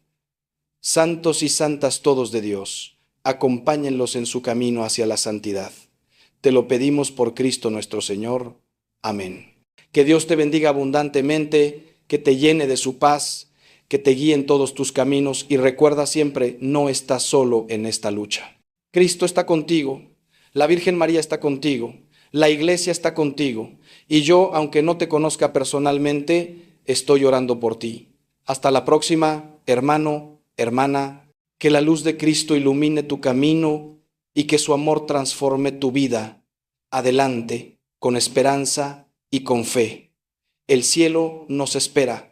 Santos y santas todos de Dios, acompáñenlos en su camino hacia la santidad. Te lo pedimos por Cristo nuestro Señor. Amén. Que Dios te bendiga abundantemente, que te llene de su paz, que te guíe en todos tus caminos y recuerda siempre, no estás solo en esta lucha. Cristo está contigo, la Virgen María está contigo, la Iglesia está contigo y yo, aunque no te conozca personalmente, estoy orando por ti. Hasta la próxima, hermano, hermana, que la luz de Cristo ilumine tu camino y que su amor transforme tu vida. Adelante, con esperanza y con fe. El cielo nos espera.